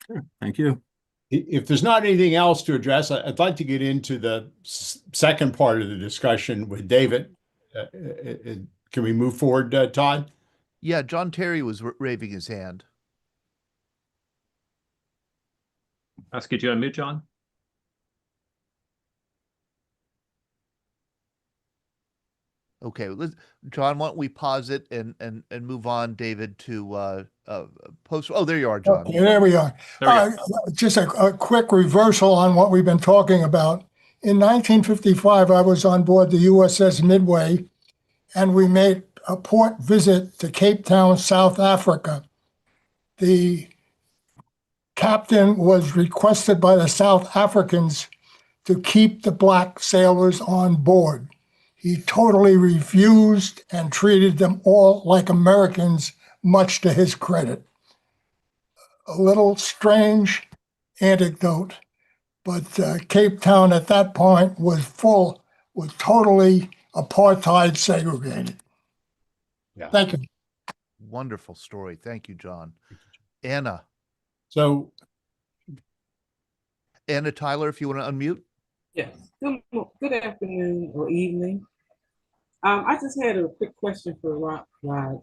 Sure. Thank you. If there's not anything else to address, I'd like to get into the second part of the discussion with David. Can we move forward, Todd? Yeah, John Terry was waving his hand. Let's get you on mute, John. Okay, John, why don't we pause it and move on, David, to post. Oh, there you are, John. Okay, there we are. Just a quick reversal on what we've been talking about. In 1955, I was on board the USS Midway, and we made a port visit to Cape Town, South Africa. The captain was requested by the South Africans to keep the Black sailors on board. He totally refused and treated them all like Americans, much to his credit. A little strange anecdote, but Cape Town at that point was totally apartheid segregated. Yeah. Thank you. Wonderful story. Thank you, John. Anna. So, Anna Tyler, if you want to unmute. Yes. Good afternoon or evening. I just had a quick question for Raj,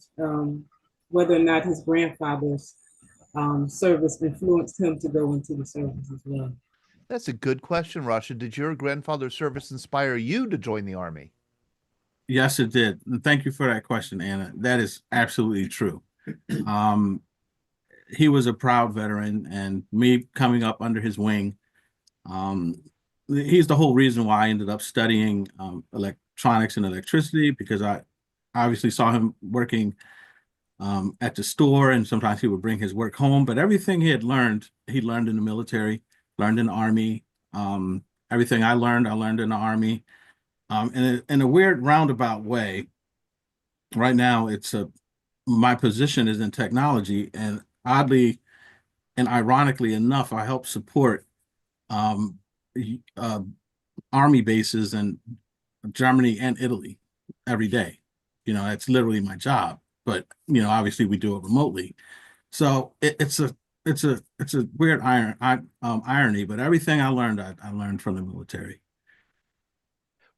whether or not his grandfather's service influenced him to go into the service as well. That's a good question, Rasha. Did your grandfather's service inspire you to join the Army? Yes, it did. And thank you for that question, Anna. That is absolutely true. He was a proud veteran, and me coming up under his wing, he's the whole reason why I ended up studying electronics and electricity, because I obviously saw him working at the store, and sometimes he would bring his work home. But everything he learned in the military, learned in the Army. Everything I learned in the Army. In a weird roundabout way, right now my position is in technology, and oddly and ironically enough, I help support Army bases in Germany and Italy every day. That's literally my job. but obviously we do it remotely. So it's a weird irony, but everything I learned from the military.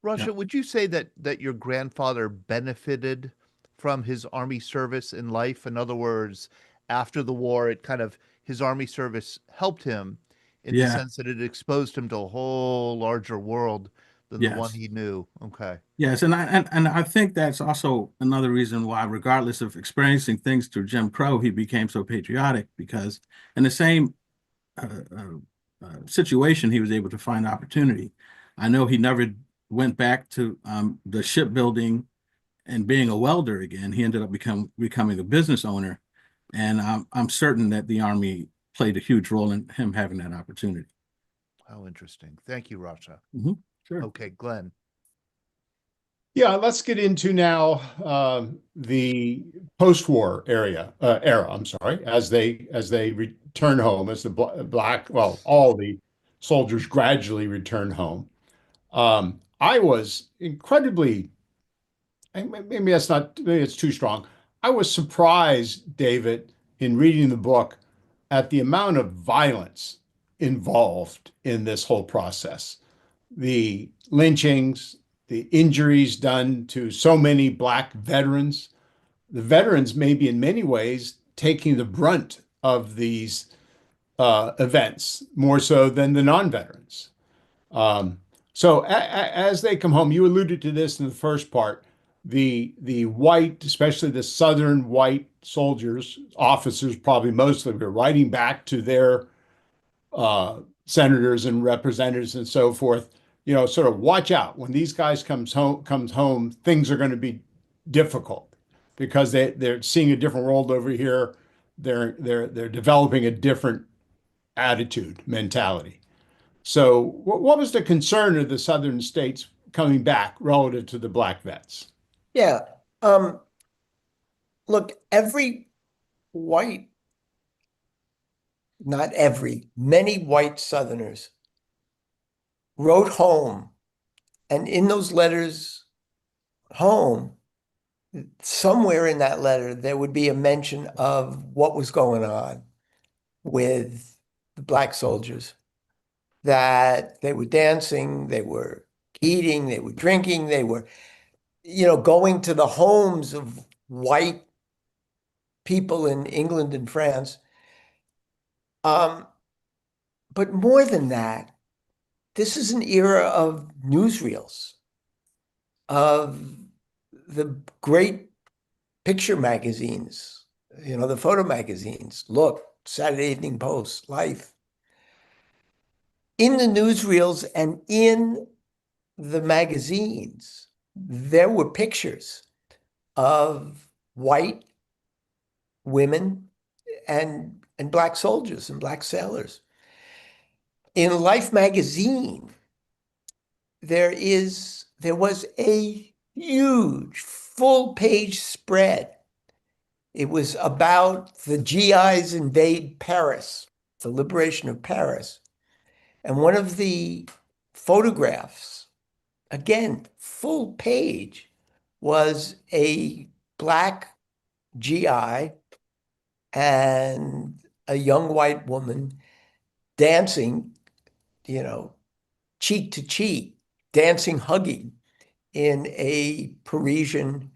Russia, Yeah. would you say that your grandfather benefited from his army service in life? In other words, after the war, it kind of his army service helped him in the Yeah. sense that it exposed him to a whole larger world than the one Yes. he knew. Okay. Yes, and I think that's also another reason why, regardless of experiencing things through Jim Crow, he became so patriotic, because in the same uh, situation, he was able to find opportunity. I know he never went back to the shipbuilding and being a welder again. He ended up becoming a business owner, and I'm certain that the Army played a huge role in him having that opportunity. How interesting. Thank you, Russia. Sure. Okay, Glenn. Yeah, let's get into now the post-war era. I'm sorry, as they return home, as the all the soldiers gradually return home. I was incredibly, maybe it's too strong. I was surprised, David, in reading the book at the amount of violence involved in this whole process. The lynchings, the injuries done to so many Black veterans, the veterans maybe in many ways taking the brunt of these events more so than the non-veterans. Um, as they come home, you alluded to this in the first part, the white, especially the Southern white soldiers, officers, probably mostly, were writing back to their senators and representatives and so forth, sort of watch out when these guys comes home, things are going to be difficult because they're seeing a different world over here. They're developing a different attitude, mentality. So what was the concern of the Southern states coming back relative to the Black vets? Yeah. Look, every white, not every, many white Southerners wrote home, and in those letters home, somewhere in that letter, there would be a mention of what was going on with the Black soldiers, that they were dancing, they were eating, they were drinking, they were, going to the homes of white people in England and France. But more than that, this is an era of newsreels, of the great picture magazines, the photo magazines, Look, Saturday Evening Post, Life. In the newsreels and in the magazines, there were pictures of white women and Black soldiers and Black sailors. In Life magazine, there was a huge full-page spread. It was about the GIs invade Paris, the liberation of Paris. And one of the photographs, again, full page, was a Black GI and a young white woman dancing, cheek to cheek, dancing, hugging in a Parisian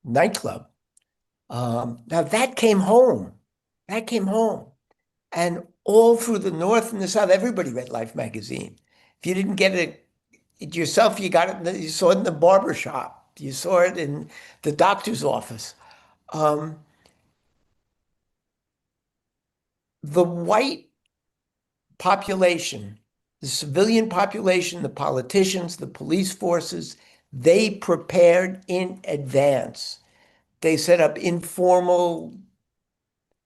nightclub. Now that came home. And all through the North and the South, everybody read Life magazine. If you didn't get it yourself, you got it. You saw it in the barber shop. You saw it in the doctor's office. The white population, the civilian population, the politicians, the police forces, they prepared in advance. They set up informal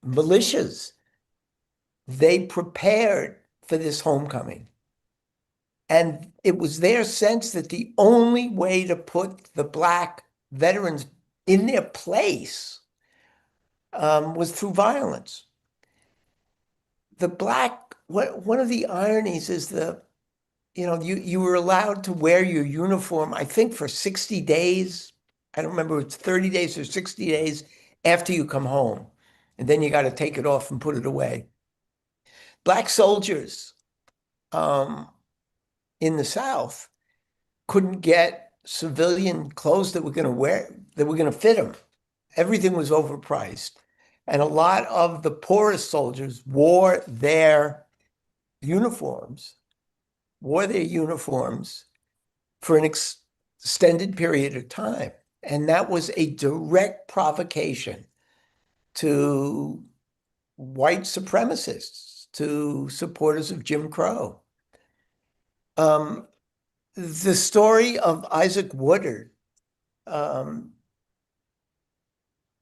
militias. They prepared for this homecoming. And it was their sense that the only way to put the Black veterans in their place was through violence. One of the ironies is you were allowed to wear your uniform, I think, for 60 days. I don't remember if it's 30 days or 60 days after you come home, and then you got to take it off and put it away. Black soldiers in the South couldn't get civilian clothes that were going to wear, that were going to fit them. Everything was overpriced. And a lot of the poorest soldiers wore their uniforms for an extended period of time. And that was a direct provocation to white supremacists, to supporters of Jim Crow. The story of Isaac Woodard,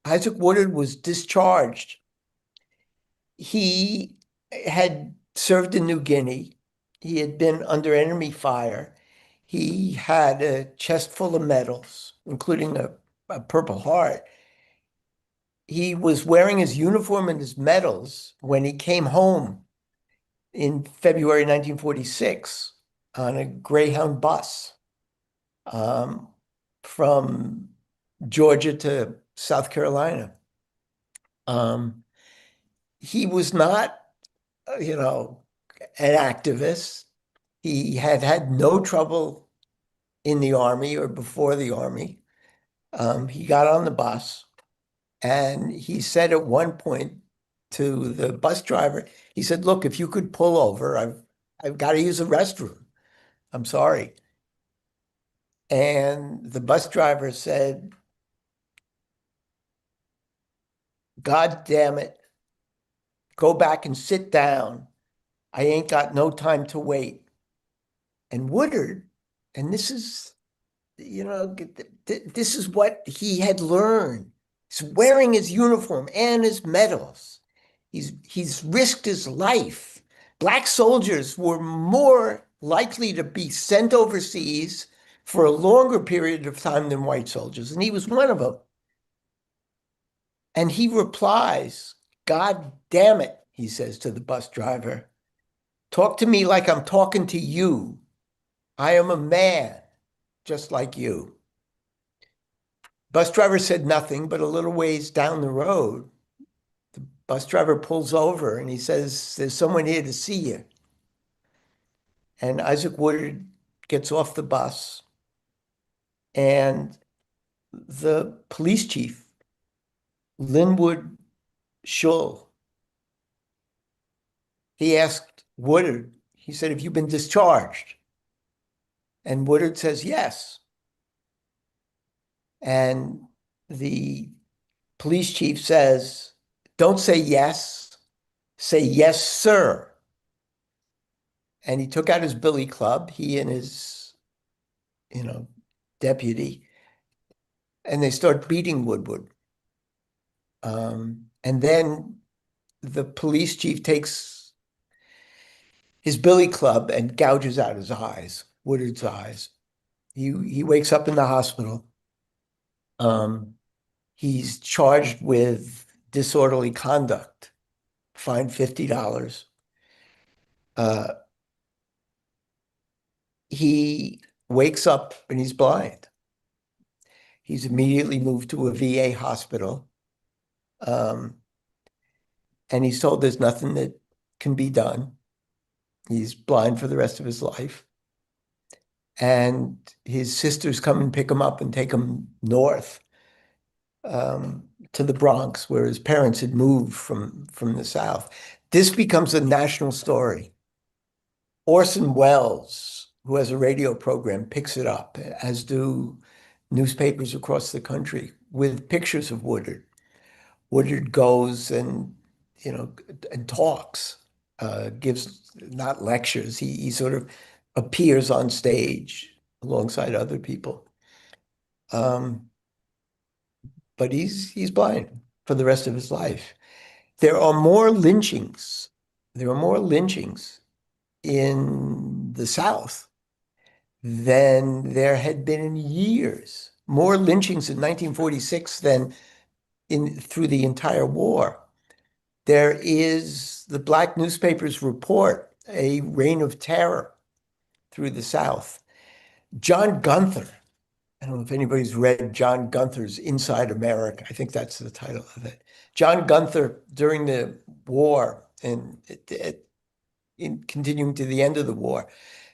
Isaac Woodard was discharged. He had served in New Guinea. He had been under enemy fire. He had a chest full of medals, including a Purple Heart. He was wearing his uniform and his medals when he came home in February 1946 on a Greyhound bus from Georgia to South Carolina. He was not, an activist. He had had no trouble in the Army or before the Army. He got on the bus and he said at one point to the bus driver, he said, "Look, if you could pull over, I've got to use the restroom. I'm sorry." And the bus driver said, "God damn it, go back and sit down. I ain't got no time to wait." And Woodard, and this is, this is what he had learned. He's wearing his uniform and his medals. He's risked his life. Black soldiers were more likely to be sent overseas for a longer period of time than white soldiers, and he was one of them. And he replies, "God damn it," he says to the bus driver, "talk to me like I'm talking to you. I am a man just like you." Bus driver said nothing, but a little ways down the road, the bus driver pulls over and he says, "There's someone here to see you." And Isaac Woodard gets off the bus, and the police chief, Linwood Shull, he asked Woodard, he said, "Have you been discharged?" And Woodard says, "Yes." And the police chief says, "Don't say yes, say yes, sir." And he took out his billy club, he and his, deputy, and they start beating Woodward. And then the police chief takes his billy club and gouges out his eyes, Woodard's eyes. He wakes up in the hospital. He's charged with disorderly conduct, fined $50. He wakes up and he's blind. He's immediately moved to a VA hospital. And he's told there's nothing that can be done. He's blind for the rest of his life. And his sisters come and pick him up and take him north to the Bronx, where his parents had moved from the South. This becomes a national story. Orson Welles, who has a radio program, picks it up, as do newspapers across the country, with pictures of Woodard. Woodard goes and talks, gives not lectures. He sort of appears on stage alongside other people. But he's blind for the rest of his life. There are more lynchings. There are more lynchings in the South than there had been in years. More lynchings in 1946 than through the entire war. There is, the black newspapers report, a reign of terror through the South. John Gunther, I don't know if anybody's read John Gunther's Inside America. I think that's the title of it. John Gunther, during the war and in continuing to the end of the war,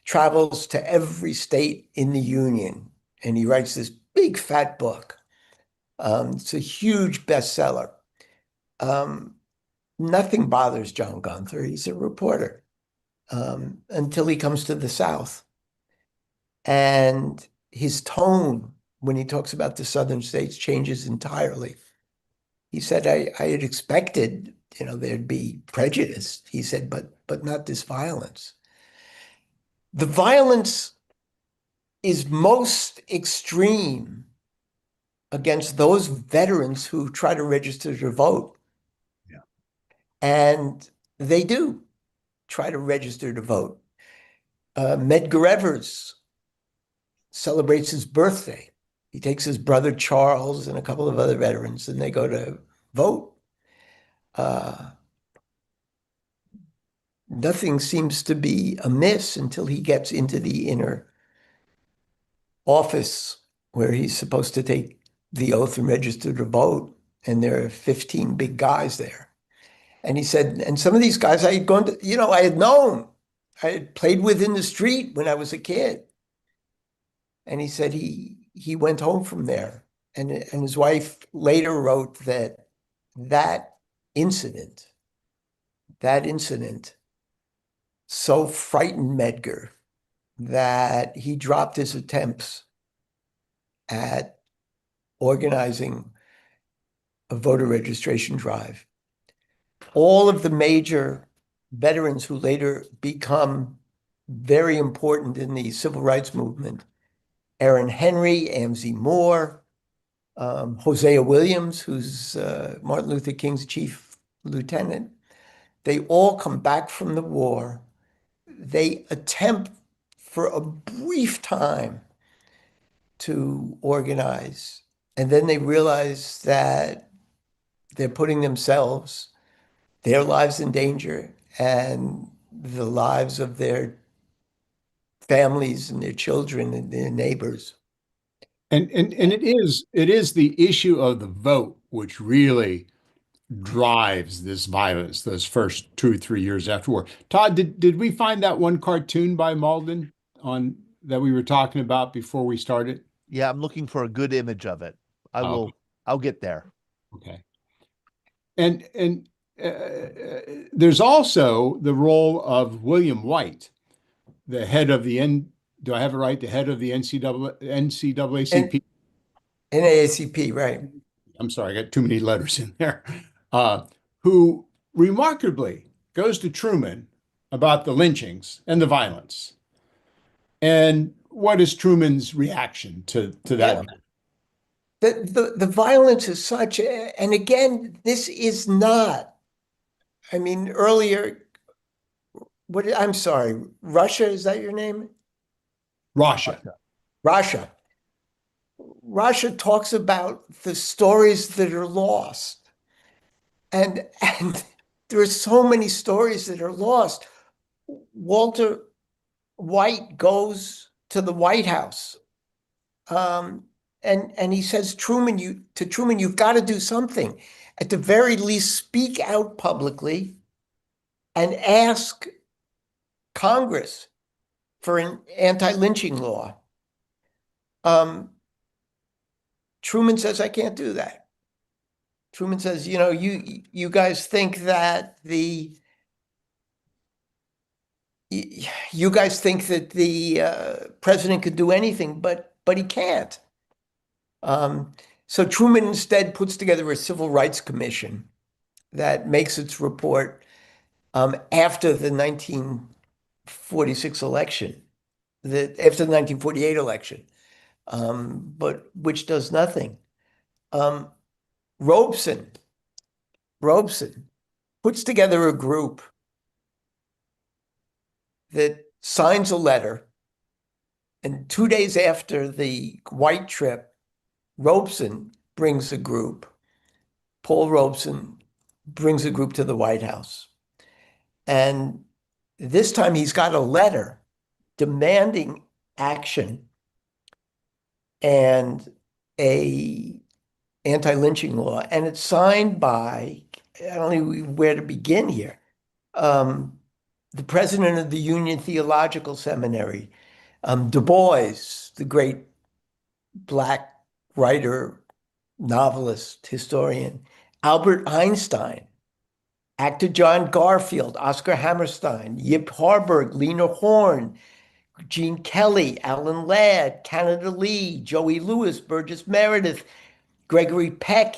travels to every state in the Union, and he writes this big fat book. It's a huge bestseller. Nothing bothers John Gunther. He's a reporter until he comes to the South. And his tone when he talks about the southern states changes entirely. He said, I had expected, there'd be prejudice. He said, but not this violence. The violence is most extreme against those veterans who try to register to vote. Yeah. And they do try to register to vote. Medgar Evers celebrates his birthday. He takes his brother Charles and a couple of other veterans, and they go to vote. Nothing seems to be amiss until he gets into the inner office where he's supposed to take the oath and register to vote, and there are 15 big guys there. And he said, and some of these guys I had gone to, I had known. I had played with in the street when I was a kid. And he said he went home from there. And his wife later wrote that incident so frightened Medgar that he dropped his attempts at organizing a voter registration drive. All of the major veterans who later become very important in the civil rights movement, Aaron Henry, Amzie Moore, Hosea Williams, who's Martin Luther King's chief lieutenant, they all come back from the war. They attempt for a brief time to organize, and then they realize that they're putting themselves, their lives in danger, and the lives of their families and their children and their neighbors. And it is the issue of the vote which really drives this violence those first 2 or 3 years after war. Todd, did we find that one cartoon by Malden on that we were talking about before we started? Yeah, I'm looking for a good image of it. Okay. I'll get there. Okay. And there's also the role of William White, the head of the do I have it right? The head of the NCAACP. NAACP, right. I'm sorry, I got too many letters in there. Who remarkably goes to Truman about the lynchings and the violence. And what is Truman's reaction to that? The violence is such, and again, this is not, earlier, I'm sorry, Russia, is that your name? Russia. Russia talks about the stories that are lost. And there are so many stories that are lost. Walter White goes to the White House. And he says, Truman, you've got to do something. At the very least, speak out publicly and ask Congress for an anti-lynching law. Truman says, I can't do that. Truman says, you guys think that the president could do anything, but he can't. So Truman instead puts together a civil rights commission that makes its report after the 1946 election, after the 1948 election, but which does nothing. Robeson puts together a group that signs a letter, and 2 days after the White trip, Robeson brings a group. Paul Robeson brings a group to the White House. And this time he's got a letter demanding action and a anti-lynching law, and it's signed by, I don't know where to begin here. The president of the Union Theological Seminary, Du Bois, the great Black writer, novelist, historian, Albert Einstein, actor John Garfield, Oscar Hammerstein, Yip Harburg, Lena Horne, Gene Kelly, Alan Ladd, Canada Lee, Joey Lewis, Burgess Meredith, Gregory Peck,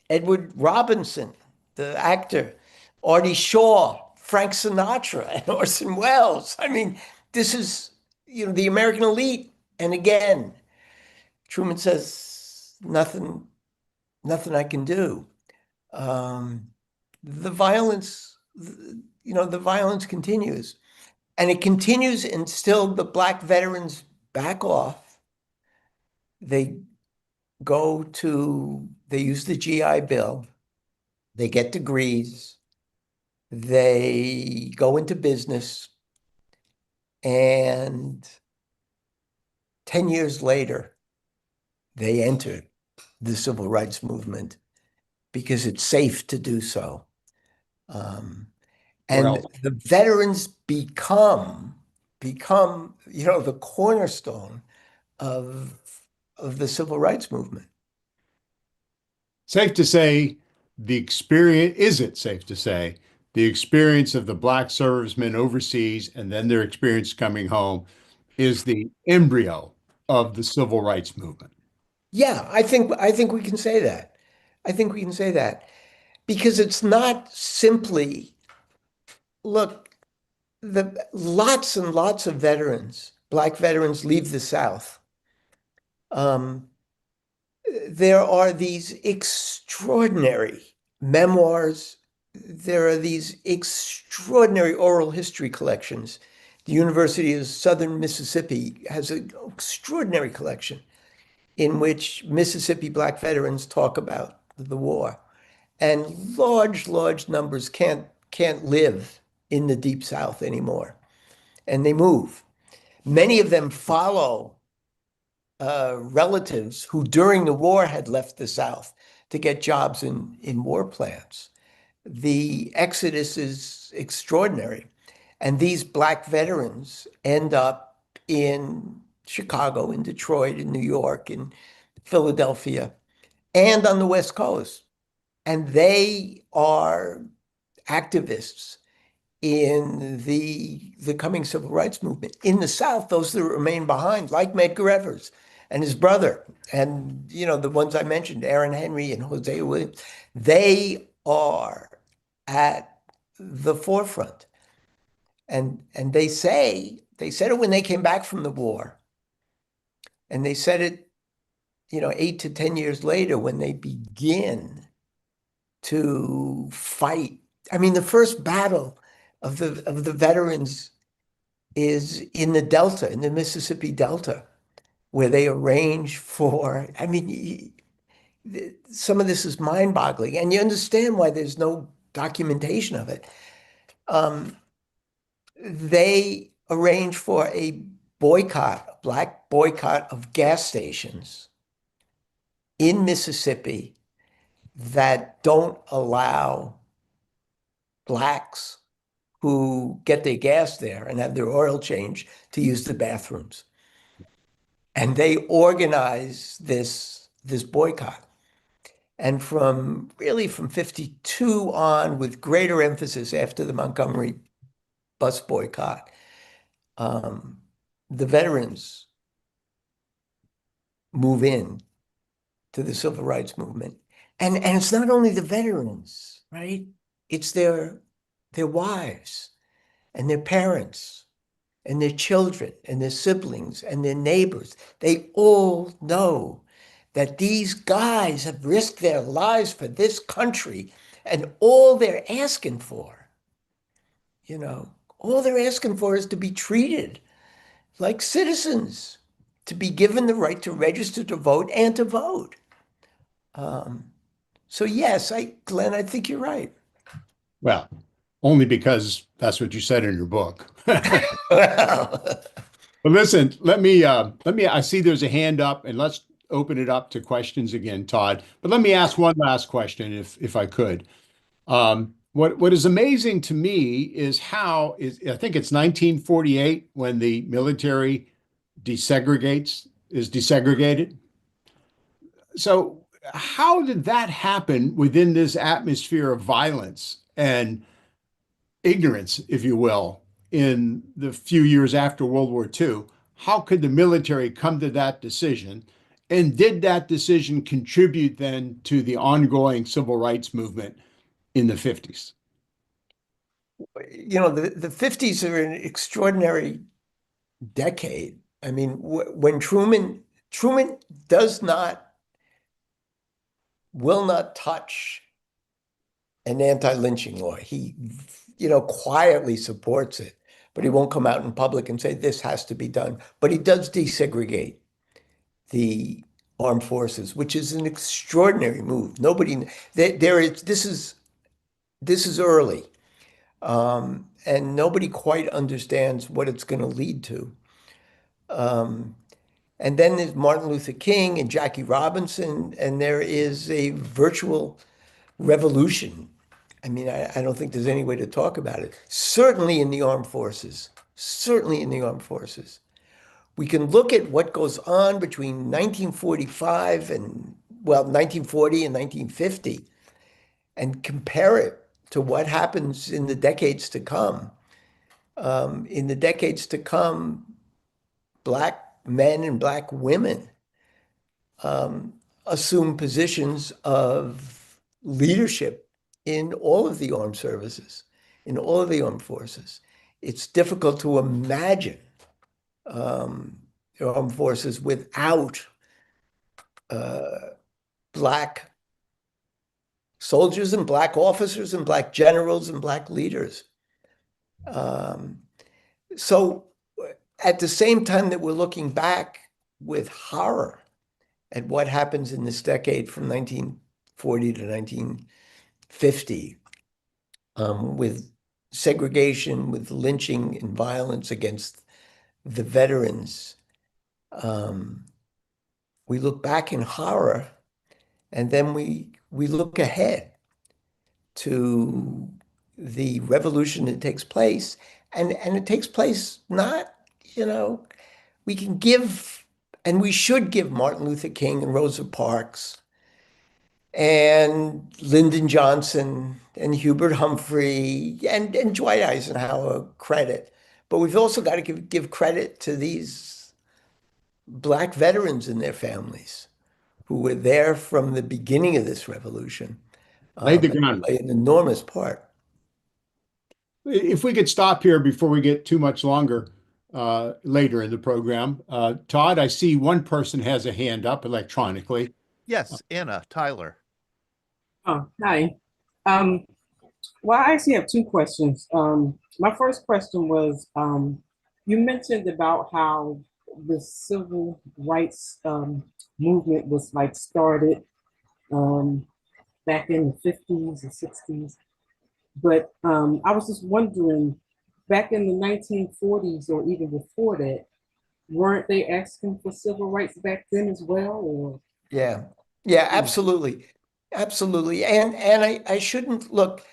Edward Robinson, the actor, Artie Shaw, Frank Sinatra, and Orson Welles. I mean, this is, the American elite. And again, Truman says, nothing I can do. The violence, the violence continues. And it continues until the Black veterans back off. They use the GI Bill. They get degrees. They go into business. And 10 years later, they enter the civil rights movement because it's safe to do so. And the veterans become, the cornerstone of the civil rights movement. Safe to say, is it safe to say, the experience of the Black servicemen overseas and then their experience coming home is the embryo of the civil rights movement? Yeah, I think we can say that. I think we can say that because it's not simply, look, lots and lots of veterans, Black veterans, leave the South. There are these extraordinary memoirs. There are these extraordinary oral history collections. The University of Southern Mississippi has an extraordinary collection in which Mississippi Black veterans talk about the war. And large numbers can't live in the Deep South anymore. And they move. Many of them follow relatives who during the war had left the South to get jobs in war plants. The exodus is extraordinary. And these Black veterans end up in Chicago, in Detroit, in New York, in Philadelphia, and on the West Coast. And they are activists in the coming civil rights movement. In the South, those that remain behind, like Medgar Evers and his brother, and the ones I mentioned, Aaron Henry and Hosea Williams, they are at the forefront. And they said it when they came back from the war. And they said it, 8 to 10 years later when they begin to fight. I mean, the first battle of the veterans is in the Delta, in the Mississippi Delta, where they arrange for, some of this is mind-boggling, and you understand why there's no documentation of it. They arrange for a Black boycott of gas stations in Mississippi that don't allow Blacks who get their gas there and have their oil changed to use the bathrooms. And they organize this boycott. And from 52 on, with greater emphasis after the Montgomery bus boycott, the veterans move in to the civil rights movement. And it's not only the veterans, right? It's their wives and their parents and their children and their siblings and their neighbors. They all know that these guys have risked their lives for this country, and all they're asking for, all they're asking for is to be treated like citizens, to be given the right to register to vote and to vote. So yes, Glenn, I think you're right. Well, only because that's what you said in your book. But listen, I see there's a hand up, and let's open it up to questions again, Todd. But let me ask one last question, if I could. What is amazing to me is I think it's 1948 when the military is desegregated. So how did that happen within this atmosphere of violence and ignorance, if you will, in the few years after World War II? How could the military come to that decision? And did that decision contribute then to the ongoing civil rights movement in the 50s? You know, the 50s are an extraordinary decade. I mean, when Truman will not touch an anti-lynching law. He, quietly supports it, but he won't come out in public and say this has to be done. But he does desegregate the armed forces, which is an extraordinary move. This is early, and nobody quite understands what it's going to lead to. And then there's Martin Luther King and Jackie Robinson, and there is a virtual revolution. I mean, I don't think there's any way to talk about it. Certainly in the armed forces. Certainly in the armed forces. We can look at what goes on between 1945 1940 and 1950, and compare it to what happens in the decades to come. In the decades to come, Black men and Black women assume positions of leadership in all of the armed services, in all of the armed forces. It's difficult to imagine the armed forces without Black soldiers and Black officers and Black generals and Black leaders. So at the same time that we're looking back with horror at what happens in this decade from 1940 to 1950, with segregation, with lynching and violence against the veterans, we look back in horror, and then we look ahead to the revolution that takes place, and it takes place not, we can give, and we should give Martin Luther King and Rosa Parks and Lyndon Johnson and Hubert Humphrey and Dwight Eisenhower credit. But we've also got to give credit to these Black veterans and their families who were there from the beginning of this revolution. Laid the ground. Play an enormous part. If we could stop here before we get too much longer later in the program. Todd, I see one person has a hand up electronically. Yes, Anna, Tyler. Oh, hi. Well, I actually have two questions. My first question was, you mentioned about how the civil rights movement was started back in the 50s and 60s. But I was just wondering, back in the 1940s or even before that, weren't they asking for civil rights back then as well? Or Yeah, absolutely. Absolutely. And I shouldn't look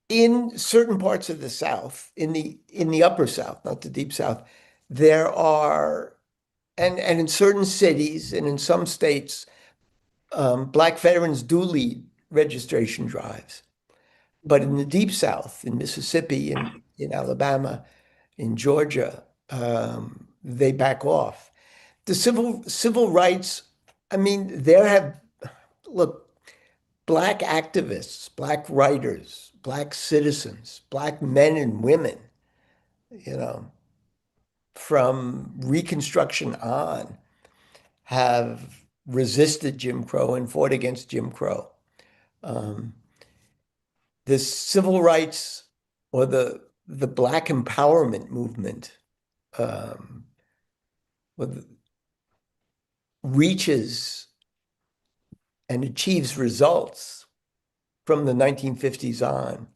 in certain parts of the South, in the upper South, not the deep South, there are, and in certain cities and in some states, Black veterans do lead registration drives. But in the deep South, in Mississippi, in Alabama, in Georgia, they back off. The civil rights, I mean, look, Black activists, Black writers, Black citizens, Black men and women, from Reconstruction on, have resisted Jim Crow and fought against Jim Crow. The civil rights or the Black empowerment movement reaches and achieves results from the 1950s on.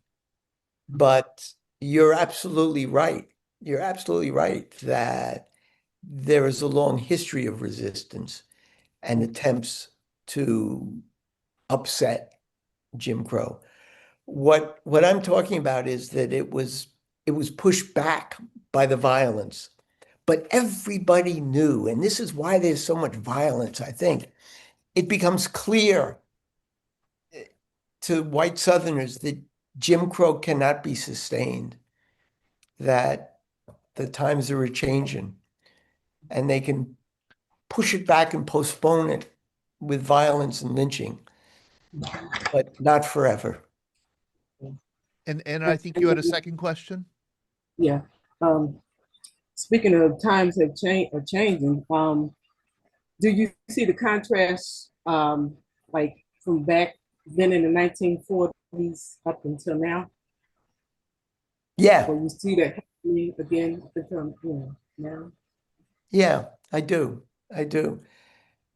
But you're absolutely right. you're absolutely right that there is a long history of resistance and attempts to upset Jim Crow. What I'm talking about is that it was pushed back by the violence, but everybody knew, and this is why there's so much violence, I think. It becomes clear to white Southerners that Jim Crow cannot be sustained, that the times are a-changing, and they can push it back and postpone it with violence and lynching, but not forever. And I think you had a second question. Yeah. Speaking of times are changing, do you see the contrast, like from back then in the 1940s up until now? Yeah, Or you see that happening again until, now? yeah, I do. I do.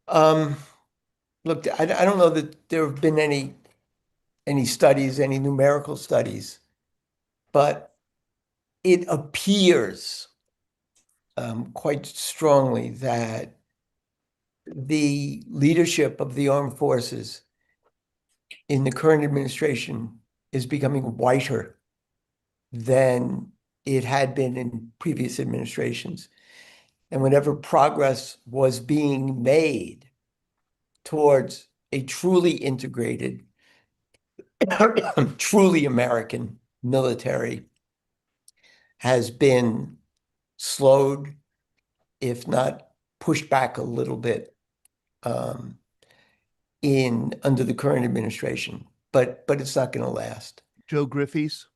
Look, I don't know that there have been any studies, any numerical studies, but it appears quite strongly that the leadership of the armed forces in the current administration is becoming whiter than it had been in previous administrations. And whenever progress was being made towards a truly integrated, truly American military has been slowed, if not pushed back a little bit, in under the current administration. But it's not going to last. Joe Griffiths.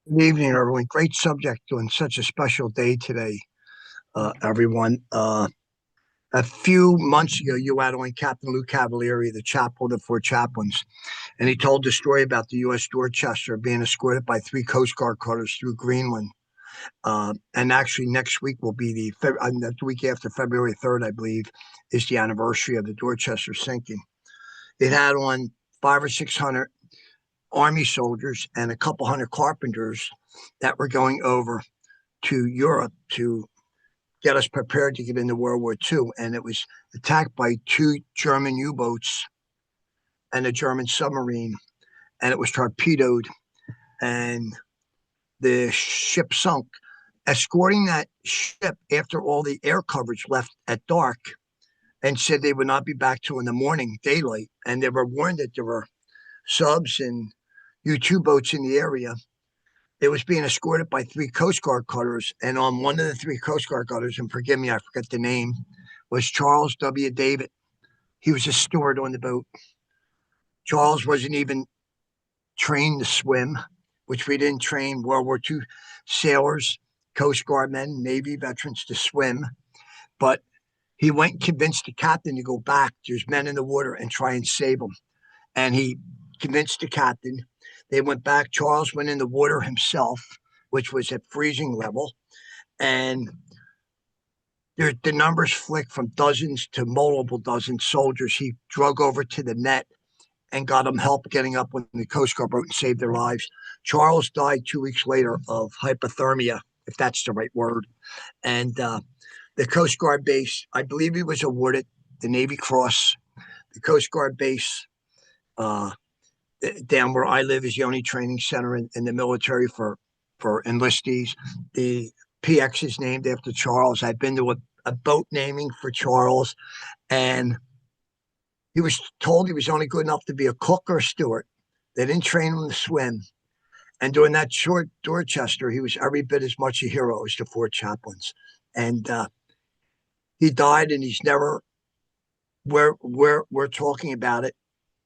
Good evening, everyone. Great subject on such a special day today, everyone. A few months ago, you had on Captain Lou Cavalieri, the chaplain of the 4 chaplains, and he told the story about the U.S. Dorchester being escorted by 3 Coast Guard cutters through Greenland. And actually, next week will be the week after February 3rd, I believe, is the anniversary of the Dorchester sinking. It had on 500 or 600 Army soldiers and a couple hundred carpenters that were going over to Europe to get us prepared to get into World War II. And it was attacked by 2 German U-boats and a German submarine, and it was torpedoed, and the ship sunk. Escorting that ship after all the air coverage left at dark, and said they would not be back till in the morning, daylight. And they were warned that there were subs and U-2 boats in the area. It was being escorted by 3 Coast Guard cutters, and on one of the 3 Coast Guard cutters, and forgive me, I forget the name, was Charles W. David. He was a steward on the boat. Charles wasn't even trained to swim, which we didn't train World War II sailors, Coast Guard men, Navy veterans to swim. But he went and convinced the captain to go back. There's men in the water, and try and save them. And he convinced the captain. They went back. Charles went in the water himself, which was at freezing level. And the numbers flicked from dozens to multiple dozens soldiers. He drug over to the net and got them help getting up when the Coast Guard boat and saved their lives. Charles died 2 weeks later of hypothermia, if that's the right word. And the Coast Guard base, I believe he was awarded the Navy Cross. The Coast Guard base down where I live is the only training center in the military for enlistees. The PX is named after Charles. I've been to a boat naming for Charles, and he was told he was only good enough to be a cook or a steward. They didn't train him to swim. And during that short Dorchester, he was every bit as much a hero as the 4 chaplains. And he died, and he's never, we're talking about it,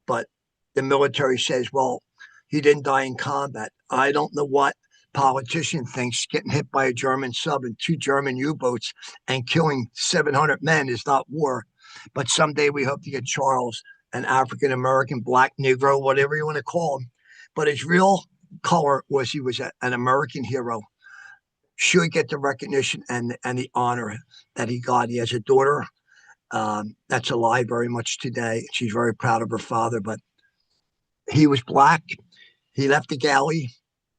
but the military says, well, he didn't die in combat. I don't know what politician thinks getting hit by a German sub and 2 German U-boats and killing 700 men is not war. But someday we hope to get Charles, an African-American, black, Negro, whatever you want to call him. But his real color was he was an American hero. Should get the recognition and the honor that he got. He has a daughter that's alive very much today. She's very proud of her father, but he was black. He left the galley,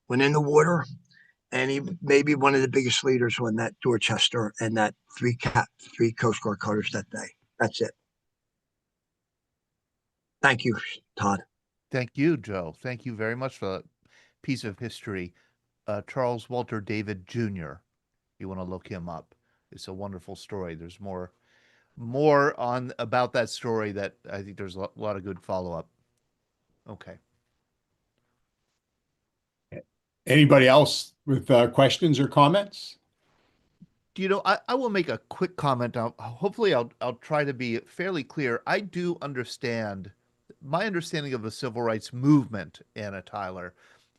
went in the water, and he may be one of the biggest leaders on that Dorchester and that three Coast Guard cutters that day. That's it. Thank you, Todd. Thank you, Joe. Thank you very much for that piece of history. Charles Walter David Jr. You want to look him up. It's a wonderful story. There's more on about that story that I think there's a lot of good follow-up. Okay. Anybody else with questions or comments? I will make a quick comment. Hopefully I'll try to be fairly clear. I do understand, my understanding of the civil rights movement, Anna Tyler,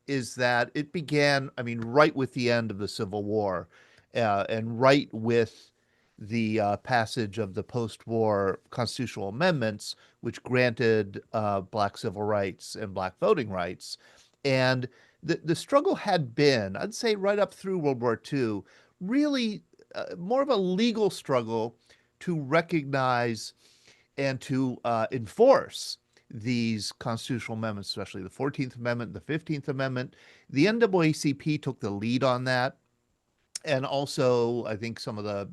is that it began, I mean, right with the end of the Civil War, and right with the passage of the post-war constitutional amendments, which granted Black civil rights and Black voting rights. And the struggle had been, I'd say right up through World War II, really more of a legal struggle to recognize and to enforce these constitutional amendments, especially the 14th Amendment, the 15th Amendment. The NAACP took the lead on that. And also, I think some of the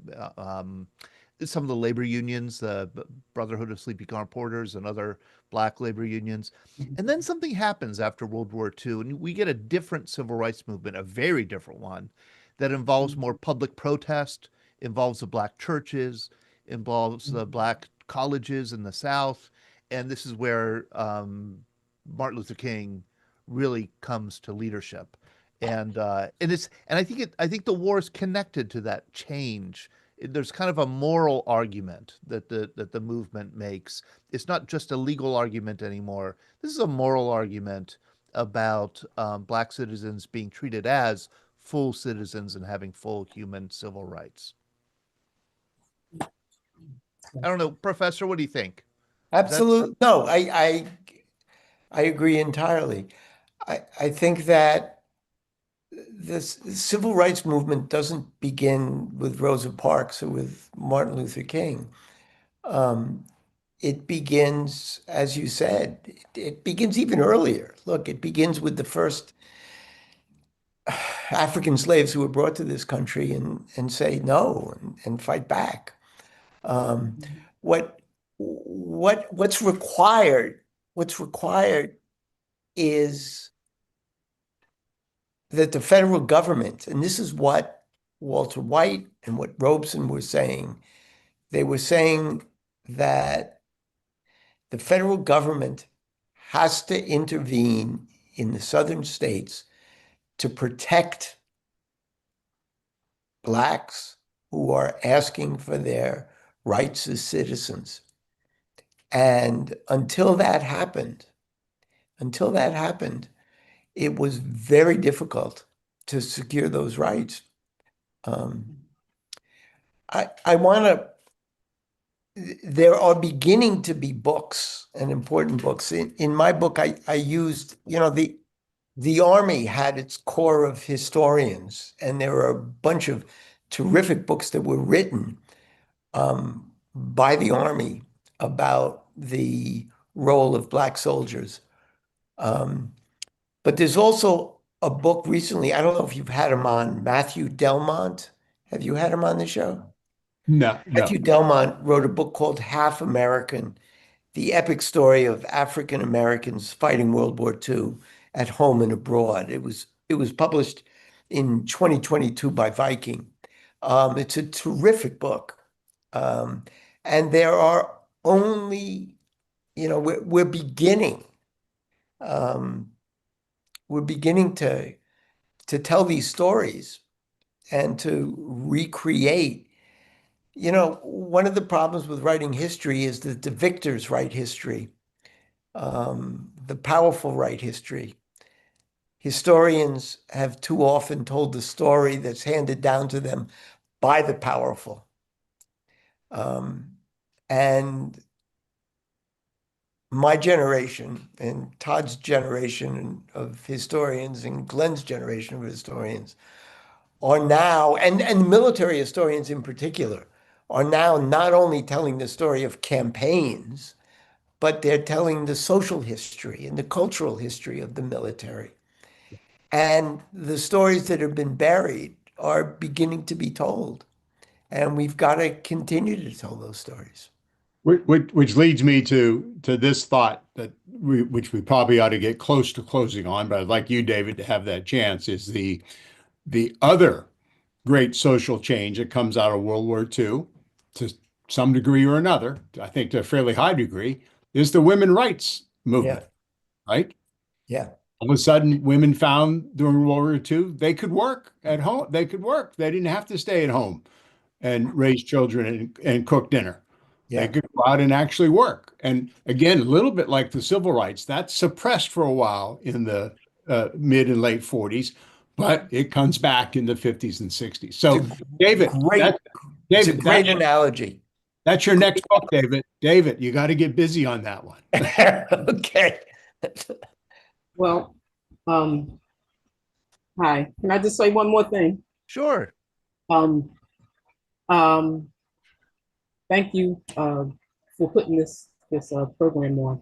labor unions, the Brotherhood of Sleepy Car Porters and other Black labor unions. And then something happens after World War II, and we get a different civil rights movement, a very different one, that involves more public protest, involves the Black churches, involves the Black colleges in the South. And this is where Martin Luther King really comes to leadership. And I think the war is connected to that change. There's kind of a moral argument that the movement makes. It's not just a legal argument anymore. This is a moral argument about Black citizens being treated as full citizens and having full human civil rights. I don't know, Professor, what do you think? Absolutely. No, I agree entirely. I think that the civil rights movement doesn't begin with Rosa Parks or with Martin Luther King. It begins, as you said, it begins even earlier. Look, it begins with the first African slaves who were brought to this country and say no and fight back. What's required is that the federal government, and this is what Walter White and what Robeson were saying, they were saying that the federal government has to intervene in the southern states to protect Blacks who are asking for their rights as citizens. And until that happened, it was very difficult to secure those rights. There are beginning to be books and important books. In my book, I used, the Army had its corps of historians, and there are a bunch of terrific books that were written by the Army about the role of Black soldiers. But there's also a book recently, I don't know if you've had him on, Matthew Delmont. Have you had him on the show? No. Matthew Delmont wrote a book called Half American, the epic story of African Americans fighting World War II at home and abroad. It was published in 2022 by Viking. It's a terrific book. And there are only, we're beginning to tell these stories and to recreate. One of the problems with writing history is that the victors write history, the powerful write history. Historians have too often told the story that's handed down to them by the powerful. And my generation and Todd's generation of historians and Glenn's generation of historians are now, and military historians in particular, are now not only telling the story of campaigns, but they're telling the social history and the cultural history of the military. And the stories that have been buried are beginning to be told. And we've got to continue to tell those stories. Which leads me to this thought that which we probably ought to get close to closing on, but I'd like you, David, to have that chance, is the other great social change that comes out of World War II to some degree or another, I think to a fairly high degree, is the women's rights movement, right? Yeah. All of a sudden, women found during World War II they could work at home. They could work. They didn't have to stay at home and raise children and cook dinner. They Yeah. could go out and actually work. And again, a little bit like the civil rights, that's suppressed for a while in the mid and late 40s, but it comes back in the 50s and 60s. So, David, It's a great analogy. that's your next book, David. David, you got to get busy on that one. Okay. Well, hi. Can I just say one more thing? Sure. Um, thank you for putting this program on.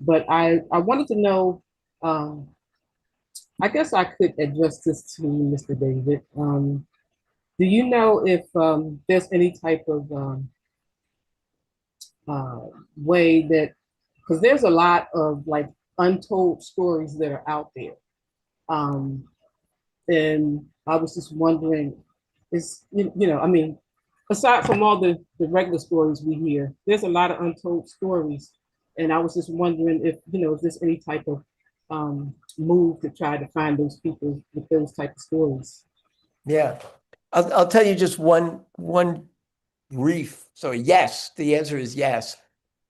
But I wanted to know, I guess I could address this to Mr. David. Do you know if there's any type of way that, because there's a lot of like untold stories that are out there. And I was just wondering, I mean, aside from all the regular stories we hear, there's a lot of untold stories. And I was just wondering if there's any type of move to try to find those people with those type of stories. Yeah. I'll tell you just one brief. So yes, the answer is yes.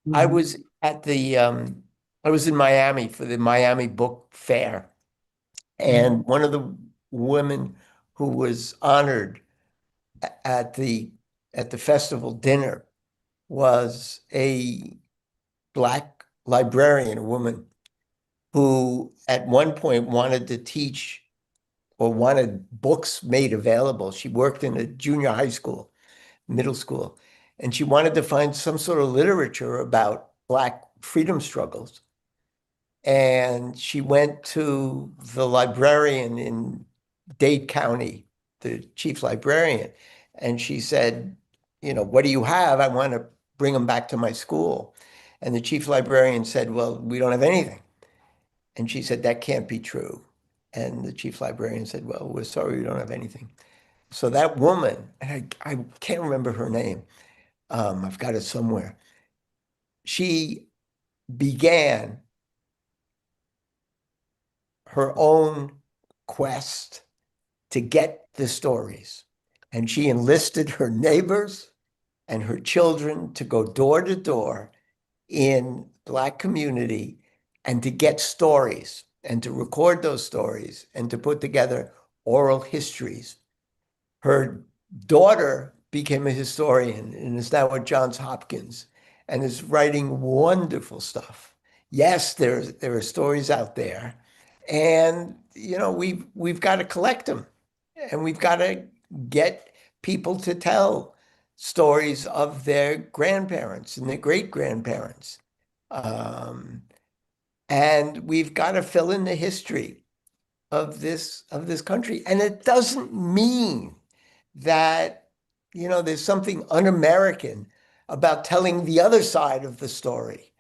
Mm-hmm. I was at I was in Miami for the Miami Book Fair. And one of the women who was honored at the festival dinner was a Black librarian, a woman who at one point wanted to teach or wanted books made available. She worked in a junior high school, middle school, and she wanted to find some sort of literature about Black freedom struggles. And she went to the librarian in Dade County, the chief librarian, and she said, what do you have? I want to bring them back to my school. And the chief librarian said, well, we don't have anything. And she said, that can't be true. And the chief librarian said, well, we're sorry, we don't have anything. So that woman, and I can't remember her name, I've got it somewhere. She began her own quest to get the stories. And she enlisted her neighbors and her children to go door to door in Black community and to get stories and to record those stories and to put together oral histories. Her daughter became a historian and is now at Johns Hopkins and is writing wonderful stuff. Yes, there are stories out there, and we've got to collect them, and we've got to get people to tell stories of their grandparents and their great-grandparents. And we've got to fill in the history of this country. And it doesn't mean that, there's something un-American about telling the other side of the story.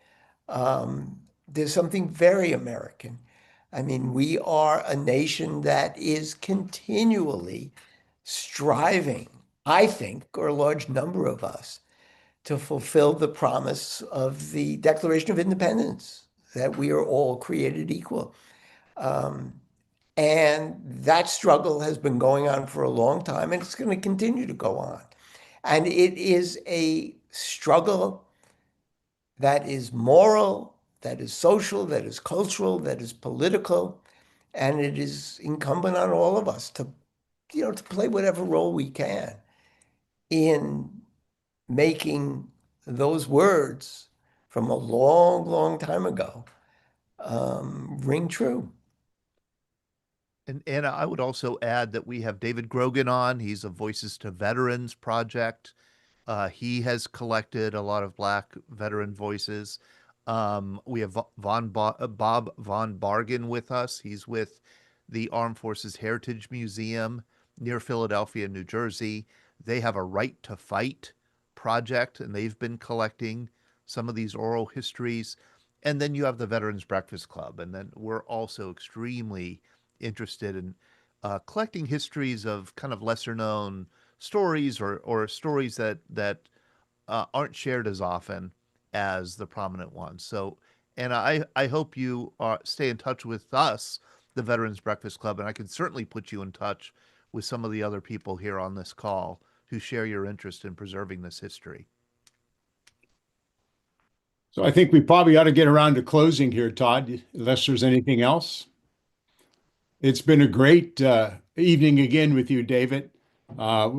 There's something very American. I mean, we are a nation that is continually striving, I think, or a large number of us, to fulfill the promise of the Declaration of Independence, that we are all created equal. And that struggle has been going on for a long time, and it's going to continue to go on. And it is a struggle that is moral, that is social, that is cultural, that is political, and it is incumbent on all of us to play whatever role we can in making those words from a long, long time ago ring true. And I would also add that we have David Grogan on. He's a Voices to Veterans project. He has collected a lot of Black veteran voices. We have Bob Von Bargen with us. He's with the Armed Forces Heritage Museum near Philadelphia, New Jersey. They have a Right to Fight project, and they've been collecting some of these oral histories. And then you have the Veterans Breakfast Club. And then we're also extremely interested in collecting histories of kind of lesser known stories or stories that aren't shared as often as the prominent ones. So, and I hope you stay in touch with us, the Veterans Breakfast Club, and I can certainly put you in touch with some of the other people here on this call who share your interest in preserving this history. So I think we probably ought to get around to closing here, Todd, unless there's anything else. It's been a great evening again with you, David.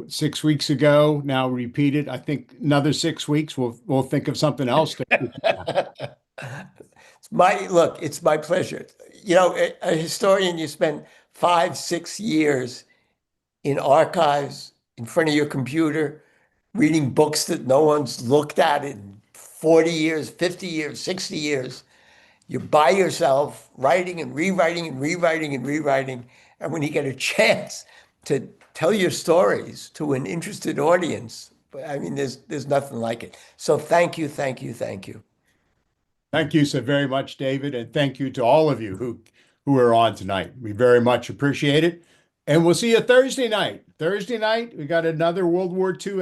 6 weeks ago, now repeated. I think another 6 weeks, we'll think of something else. It's my pleasure. You know, a historian, you spend 5-6 years in archives in front of your computer, reading books that no one's looked at in 40 years, 50 years, 60 years. You're by yourself, writing and rewriting and rewriting and rewriting. And when you get a chance to tell your stories to an interested audience, I mean, there's nothing like it. So thank you, thank you, thank you. Thank you so very much, David, and thank you to all of you who are on tonight. We very much appreciate it. And we'll see you Thursday night. Thursday night, we got another World War II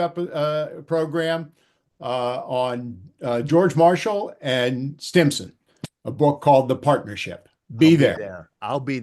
program on George Marshall and Stimson, a book called The Partnership. Be there. I'll be